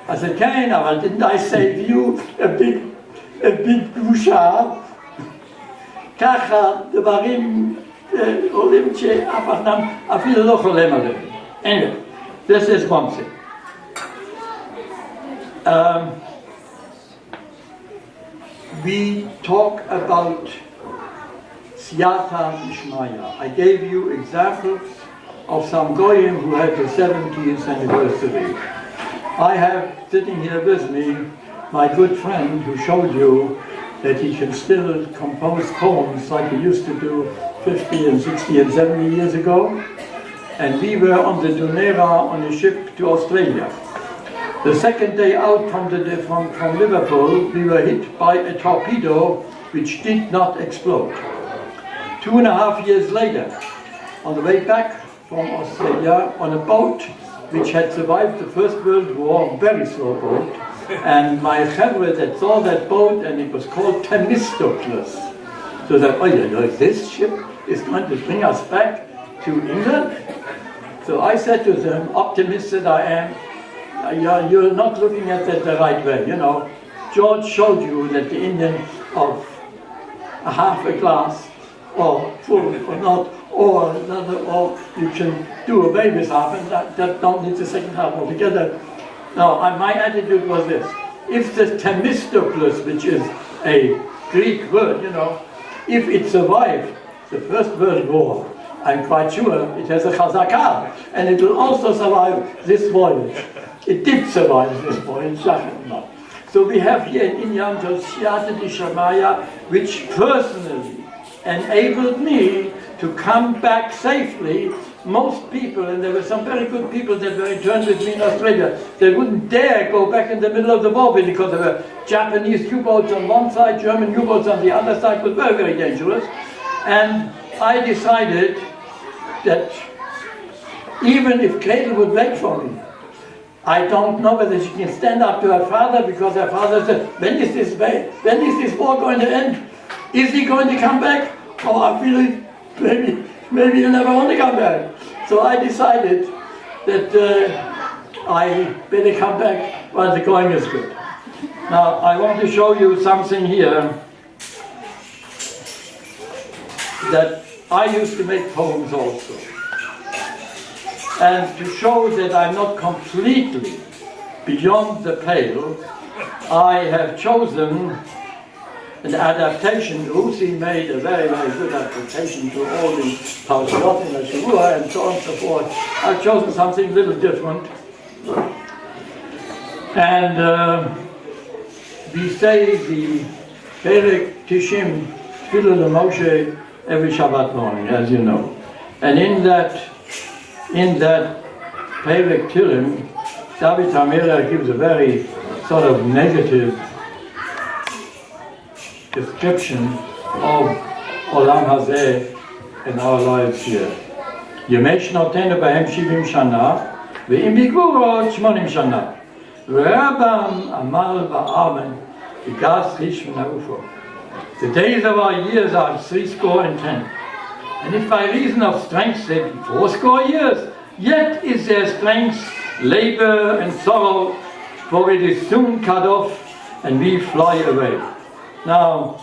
I said, כן, אבל didn't I save you a big בושה? ככה דברים עולים שאף אדם אפילו לא חולם עליהם. Anyway, this is one thing. We talk about Siyata Ishmaya. I gave you examples of some Goyim who had the 70th anniversary. I have sitting here with me my good friend who showed you that he can still compose poems like he used to do 50 and 60 and 70 years ago. And we were on the Dunera on a ship to Australia. The second day out from Liverpool, we were hit by a torpedo which did not explode. 2.5 years later, on the way back from Australia, on a boat which had survived the First World War, very slow boat, and my chevre that saw that boat, and it was called Themistocles. So that, oh yeah, this ship is going to bring us back to England? So I said to them, optimist that I am, you're not looking at it the right way. You know, George showed you that the Indian of a half a glass, or full or not, or another, or you can do away with half, and that don't need the second half altogether. Now, my attitude was this: if the Themistocles, which is a Greek word, you know, if it survived the First World War, I'm quite sure it has a chazakah, and it will also survive this voyage. It did survive this voyage, so we have here in India Siyata Ishmaya, which personally enabled me to come back safely. Most people, and there were some very good people that were interned with me in Australia, they wouldn't dare go back in the middle of the war because there were Japanese U-boats on one side, German U-boats on the other side. It was very, very dangerous. And I decided that even if Gretel would wait for me, I don't know whether she can stand up to her father, because her father said, when is this war going to end? Is he going to come back? Oh, I feel maybe he'll never want to come back. So I decided that I better come back while the going is good. Now, I want to show you something here that I used to make poems also. And to show that I'm not completely beyond the pale, I have chosen an adaptation. Uzi made a very, very good adaptation to all the Parashat in the Shavua and so on and so forth. I've chosen something a little different. And we say the Perek Tishim Tefillah LeMoshe every Shabbat morning, as you know. And in that Perek Tilim, David HaMelech gives a very sort of negative description of Olam Hazeh in our lives here. Yemei Shnotenu Bahem 70 Shana, Ve'im Bigvurot 80 Shana. Ve'Rabam Amal Ba'amen, V'Gas Rish V'Naufo. The days of our years are 70. And if by reason of strength they be 80 years, yet is their strength labor and sorrow, for it is soon cut off, and we fly away. Now,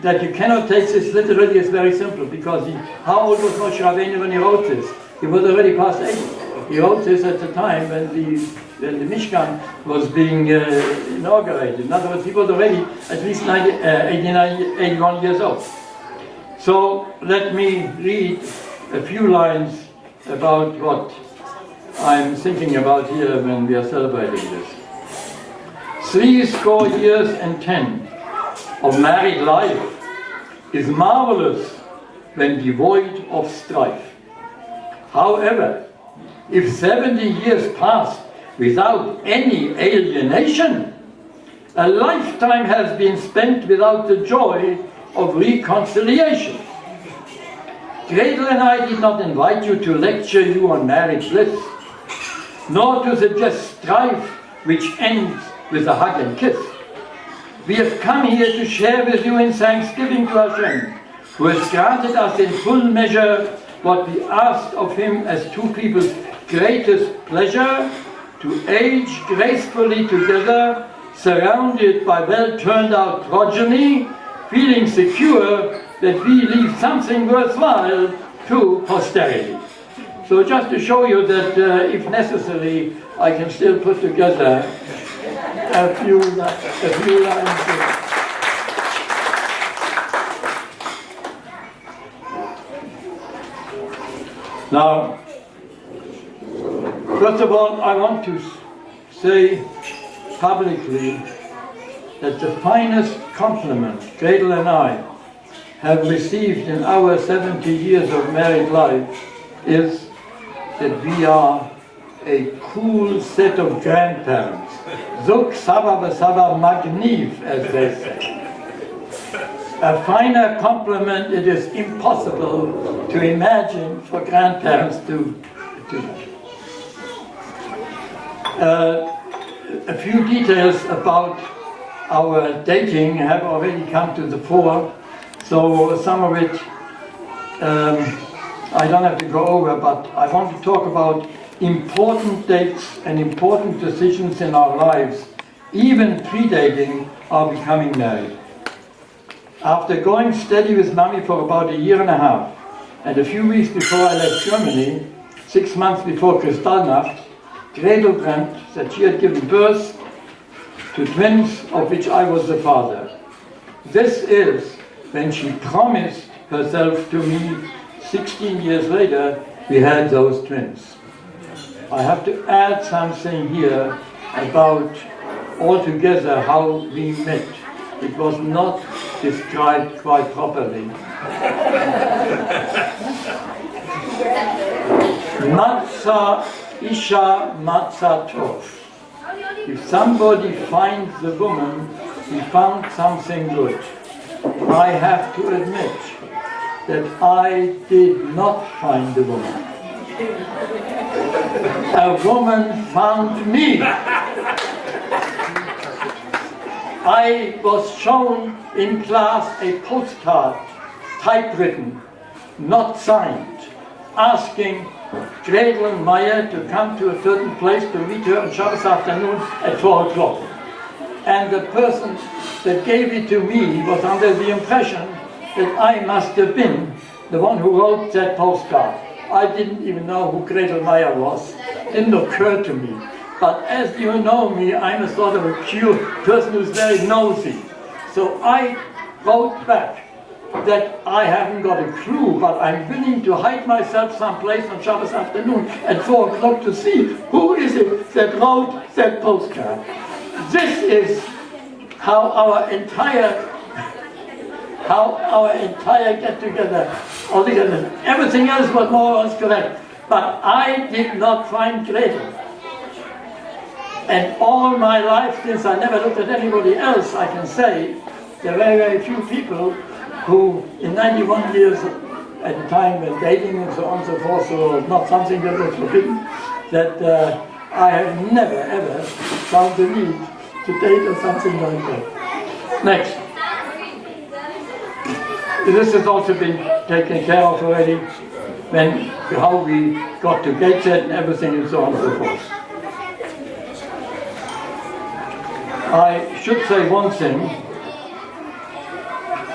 that you cannot take this literally is very simple, because how old was Moshe Rabbeinu when he wrote this? He was already past 80. He wrote this at the time when the Mishkan was being inaugurated. In other words, he was already at least 81 years old. So let me read a few lines about what I'm thinking about here when we are celebrating this. 70 years and 10 of married life is marvelous when devoid of strife. However, if 70 years pass without any alienation, a lifetime has been spent without the joy of reconciliation. Gretel and I did not invite you to lecture you on marriage bliss, nor to suggest strife which ends with a hug and kiss. We have come here to share with you in thanksgiving to Hashem, who has granted us in full measure what we asked of Him as two people's greatest pleasure, to age gracefully together, surrounded by well-turned-out progeny, feeling secure that we leave something worthwhile to posterity. So just to show you that if necessary, I can still put together a few lines. Now, first of all, I want to say publicly that the finest compliment Gretel and I have received in our 70 years of married life is that we are a cool set of grandparents. Zuk sava v'sava magniv, as they say. A finer compliment it is impossible to imagine for grandparents to do. A few details about our dating have already come to the fore, so some of it I don't have to go over, but I want to talk about important dates and important decisions in our lives, even predating our becoming married. After going steady with Mommy for about a year and a half, and a few weeks before I left Germany, 6 months before Kristallnacht, Gretel dreamt that she had given birth to twins of which I was the father. This is when she promised herself to me 16 years later, we had those twins. I have to add something here about altogether how we met. It was not described quite properly. Matzah Isha Matzah Tov. If somebody finds a woman, he found something good. I have to admit that I did not find a woman. A woman found me. I was shown in class a postcard, typewritten, not signed, asking Gretel and Meyer to come to a certain place to meet her on Shabbos afternoon at 4 o'clock. And the person that gave it to me was under the impression that I must have been the one who wrote that postcard. I didn't even know who Gretel Meyer was. It didn't occur to me. But as you know me, I'm a sort of a cute person who's very nosy. So I wrote back that I haven't got a clue, but I'm willing to hide myself someplace on Shabbos afternoon at 4 o'clock to see who is it that wrote that postcard. This is how our entire get-together, altogether, everything else was more or less correct. But I did not find Gretel. And all my life, since I never looked at anybody else, I can say there are very, very few people who, in 91 years at a time when dating and so on and so forth, so not something that was forbidden, that I have never, ever found the need to date or something like that. Next. This has also been taken care of already, how we got to Gateshead and everything and so on and so forth. I should say one thing.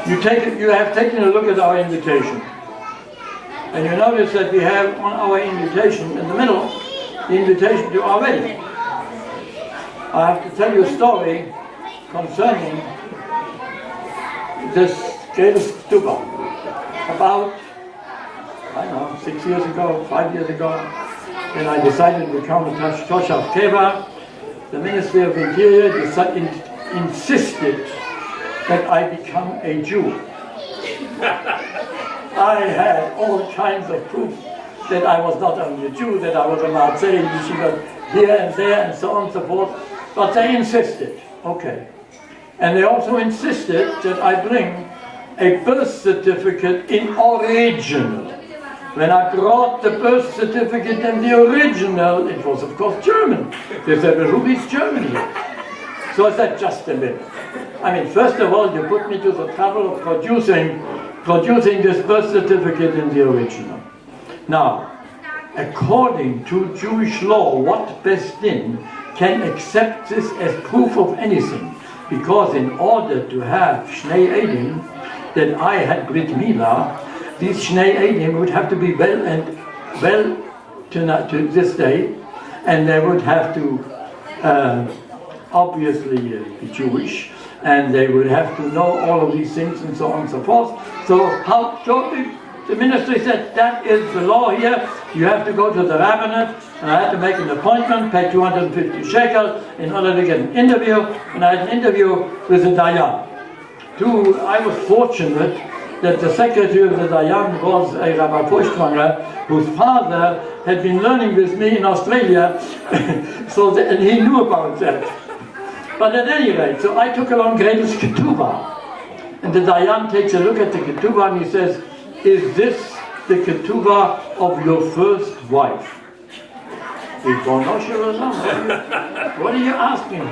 You have taken a look at our invitation. And you notice that we have on our invitation, in the middle, the invitation to our wedding. I have to tell you a story concerning this Gretel Stupa. About, I don't know, 6 years ago, 5 years ago, when I decided to become a Toshav Keva, the Ministry of Interior insisted that I become a Jew. I had all kinds of proof that I was not only a Jew, that I was a Marzei, yeshiva here and there and so on and so forth, but they insisted, okay. And they also insisted that I bring a birth certificate in original. When I brought the birth certificate in the original, it was of course German. They said, well, who is Germany? So I said, just a minute. I mean, first of all, you put me to the trouble of producing this birth certificate in the original. Now, according to Jewish law, what Beth Din can accept this as proof of anything? Because in order to have Shnei Eidim, that I had Brit Milah, these Shnei Eidim would have to be well to this day, and they would have to obviously be Jewish, and they would have to know all of these things and so on and so forth. So the ministry said, that is the law here, you have to go to the rabbinate, and I had to make an appointment, pay 250 shekel in order to get an interview, and I had an interview with the Dayan. I was fortunate that the secretary of the Dayan was a Rabbi Feuchtwanger, whose father had been learning with me in Australia, and he knew about that. But at any rate, so I took along Gretel's ketubah, and the Dayan takes a look at the ketubah and he says, is this the ketubah of your first wife? What are you asking?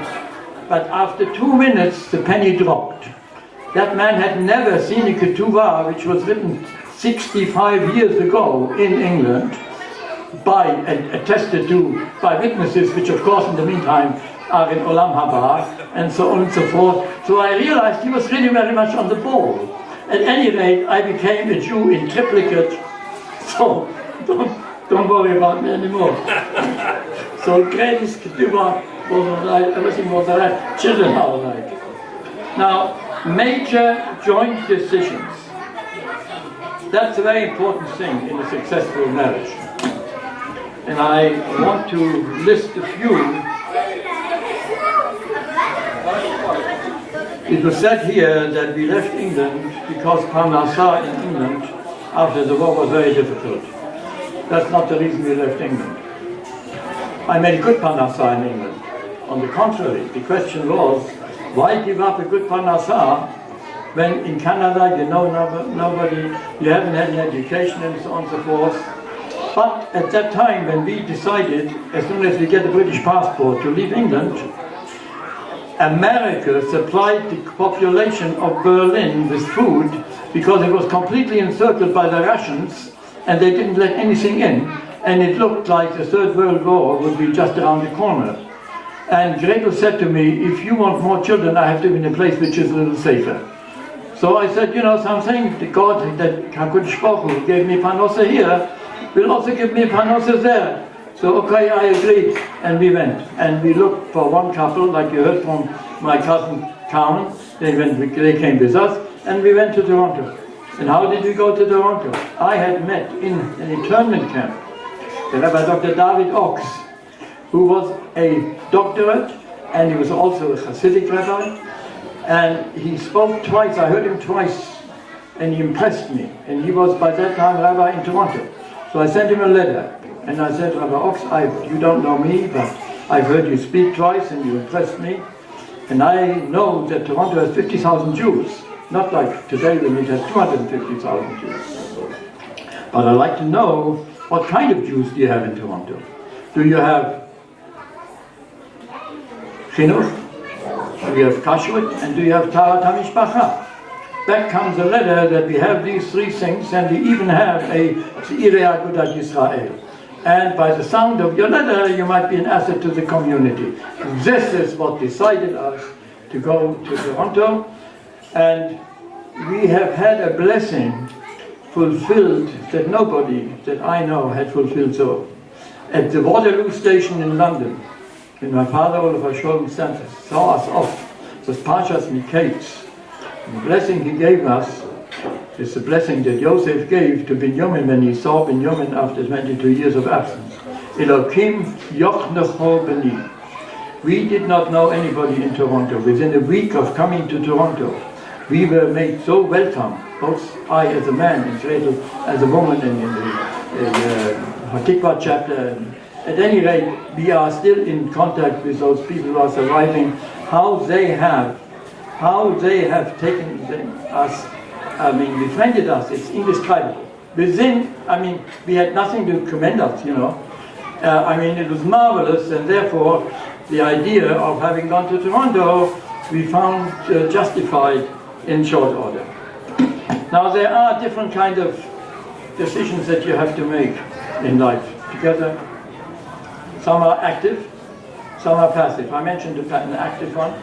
But after 2 minutes, the penny dropped. That man had never seen a ketubah which was written 65 years ago in England and attested to by witnesses, which of course in the meantime are in Olam Haba, and so on and so forth. So I realized he was really very much on the ball. At any rate, I became a Jew in triplicate, so don't worry about me anymore. So Gretel's ketubah was alright, everything was alright, children are alright. Now, major joint decisions. That's a very important thing in a successful marriage. And I want to list a few. It was said here that we left England because Parnassah in England after the war was very difficult. That's not the reason we left England. I made a good Parnassah in England. On the contrary, the question was, why give up a good Parnassah when in Canada you know nobody, you haven't had an education and so on and so forth. But at that time when we decided, as soon as we get a British passport, to leave England, America supplied the population of Berlin with food because it was completely encircled by the Russians and they didn't let anything in, and it looked like the Third World War would be just around the corner. And Gretel said to me, if you want more children, I have to be in a place which is a little safer. So I said, you know something, the God that HaKadosh Baruch Hu gave me Parnassah here will also give me Parnassah there. So okay, I agreed, and we went. And we looked for one couple, like you heard from my cousin Carmen. They came with us, and we went to Toronto. And how did we go to Toronto? I had met in an internment camp the Rabbi Dr. David Ox, who was a doctorate, and he was also a Hasidic rabbi. And he spoke twice, I heard him twice, and he impressed me. And he was by that time rabbi in Toronto. So I sent him a letter. And I said, Rabbi Ox, you don't know me, but I've heard you speak twice and you impressed me. And I know that Toronto has 50,000 Jews, not like today when it has 250,000 Jews. But I'd like to know, what kind of Jews do you have in Toronto? Do you have Chinuch? Do you have Kashrut? And do you have Taharat HaMishpacha? Back comes a letter that we have these three things, and we even have a Tzirei Agudat Yisrael. And by the sound of your letter, you might be an asset to the community. This is what decided us to go to Toronto, and we have had a blessing fulfilled that nobody that I know had fulfilled so. At the Waterloo station in London, when my father, Oliver Scholem, saw us off, was Parshas Miketz. The blessing he gave us is the blessing that Joseph gave to Binyamin when he saw Binyamin after 22 years of absence. Elokim yochnecho beni. We did not know anybody in Toronto. Within a week of coming to Toronto, we were made so welcome, both I as a man and Gretel as a woman, and in the Hatikva chapter. At any rate, we are still in contact with those people who are surviving. How they have taken us, befriended us, it's indescribable. Within, we had nothing to commend us, it was marvelous, and therefore, the idea of having gone to Toronto, we found justified in short order. Now there are different kind of decisions that you have to make in life together. Some are active, some are passive. I mentioned an active one,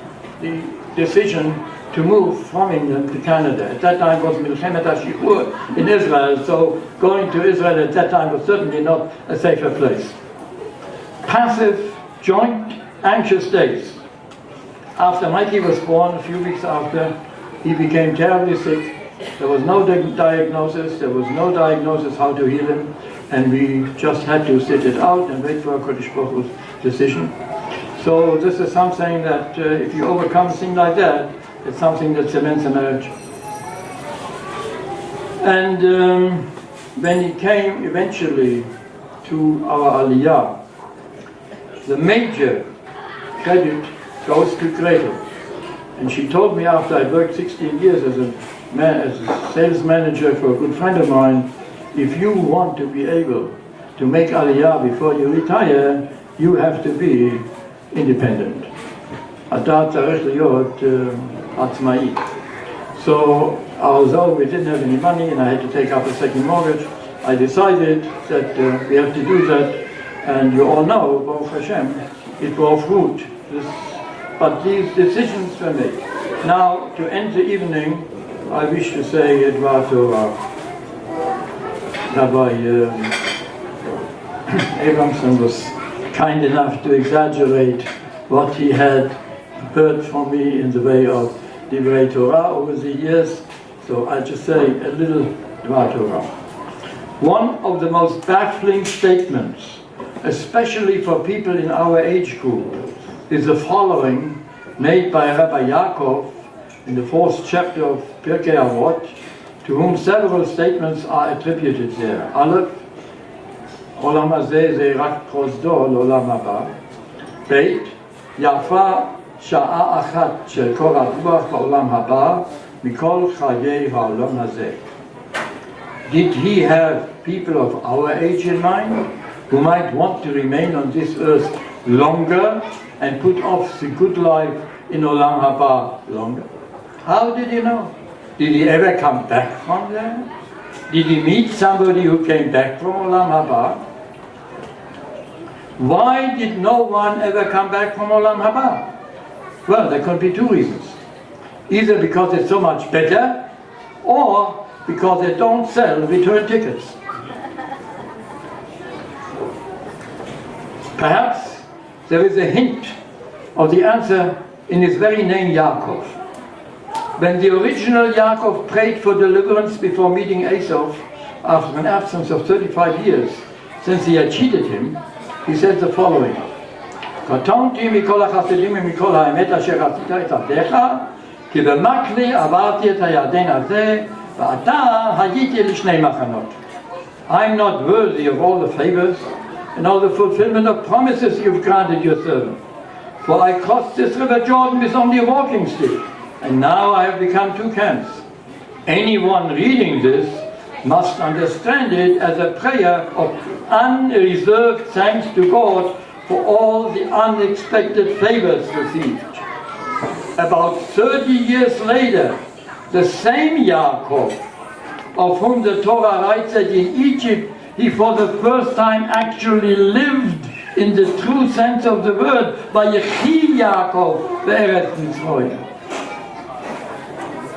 the decision to move from England to Canada. At that time was Milchemet HaShi'ur in Israel, so going to Israel at that time was certainly not a safer place. Passive, joint, anxious days. After Mikey was born, a few weeks after, he became terribly sick. There was no diagnosis, there was no diagnosis how to heal him, and we just had to sit it out and wait for a Kodesh Baruch Hu's decision. So this is something that if you overcome a thing like that, it's something that cements a marriage. And when he came eventually to our Aliyah, the major credit goes to Gretel. And she told me after I worked 16 years as a sales manager for a good friend of mine, if you want to be able to make Aliyah before you retire, you have to be independent. So although we didn't have any money and I had to take up a second mortgage, I decided that we have to do that, and you all know, Baruch Hashem, it bore fruit. But these decisions were made. Now, to end the evening, I wish to say Edward Torah. Rabbi Abramson was kind enough to exaggerate what he had heard from me in the way of Divrei Torah over the years. So I'll just say a little Dvar Torah. One of the most baffling statements, especially for people in our age group, is the following, made by Rabbi Yaakov in the 4th chapter of Pirkei Avot, to whom several statements are attributed there. Aleph, Olam hazeh ze rak prosdo l'olam haba. Beit, Yafa sha'a achat shel kol haruach ba'olam haba mikol chayei ha'olam hazeh. Did he have people of our age in mind, who might want to remain on this earth longer and put off the good life in Olam Haba longer? How did he know? Did he ever come back from there? Did he meet somebody who came back from Olam Haba? Why did no one ever come back from Olam Haba? Well, there could be two reasons. Either because it's so much better, or because they don't sell return tickets. Perhaps there is a hint of the answer in his very name, Yaakov. When the original Yaakov prayed for deliverance before meeting Esau, after an absence of 35 years, since he had cheated him, he said the following: "Katonti mikol hachasidim mikol ha'emet asher asita et avdecha, ki b'makli avarti et hayaden hazeh, v'ata hayiti lishnei machanot." I'm not worthy of all the favors and all the fulfillment of promises you've granted your servant. For I crossed this river Jordan with only a walking stick, and now I have become two camps. Anyone reading this must understand it as a prayer of unreserved thanks to God for all the unexpected favors received. About 30 years later, the same Yaakov, of whom the Torah writes that in Egypt he for the first time actually lived in the true sense of the word, Vayechi Yaakov be'eretz Mitzrayim.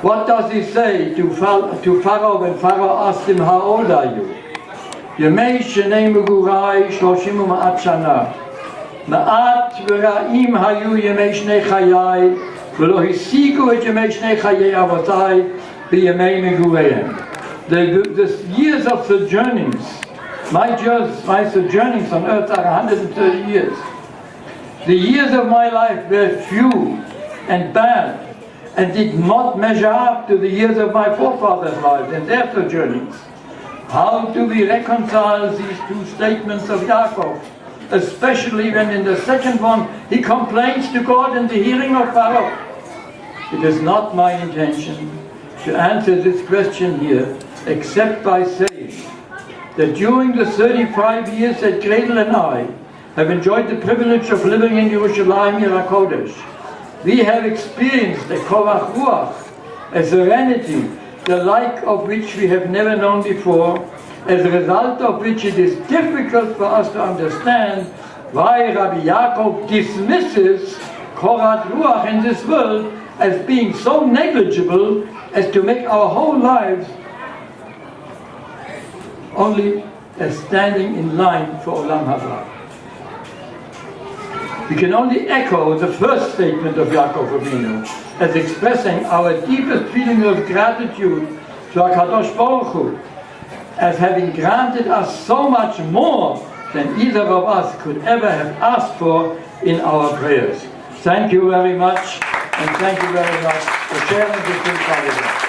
What does he say to Pharaoh when Pharaoh asked him, how old are you? Yemei shenei megurai 30 u'ma'at shana. Ma'at v'ra'im hayu yemei shnei chayai, v'lo hisigu et yemei shnei chayei avotai b'yemei megureihem. The years of sojournings, my sojournings on earth are 130 years. The years of my life were few and bad, and did not measure up to the years of my forefathers' lives and their sojournings. How do we reconcile these two statements of Yaakov? Especially when in the second one he complains to God in the hearing of Pharaoh. It is not my intention to answer this question here, except by saying that during the 35 years that Gretel and I have enjoyed the privilege of living in Yerushalayim, Ir HaKodesh. We have experienced a korach ruach, a serenity, the like of which we have never known before, as a result of which it is difficult for us to understand why Rabbi Yaakov dismisses korach ruach in this world as being so negligible as to make our whole lives only as standing in line for Olam Haba. We can only echo the first statement of Yaakov Avinu as expressing our deepest feeling of gratitude to HaKadosh Baruch Hu as having granted us so much more than either of us could ever have asked for in our prayers. Thank you very much, and thank you very much for sharing this with us.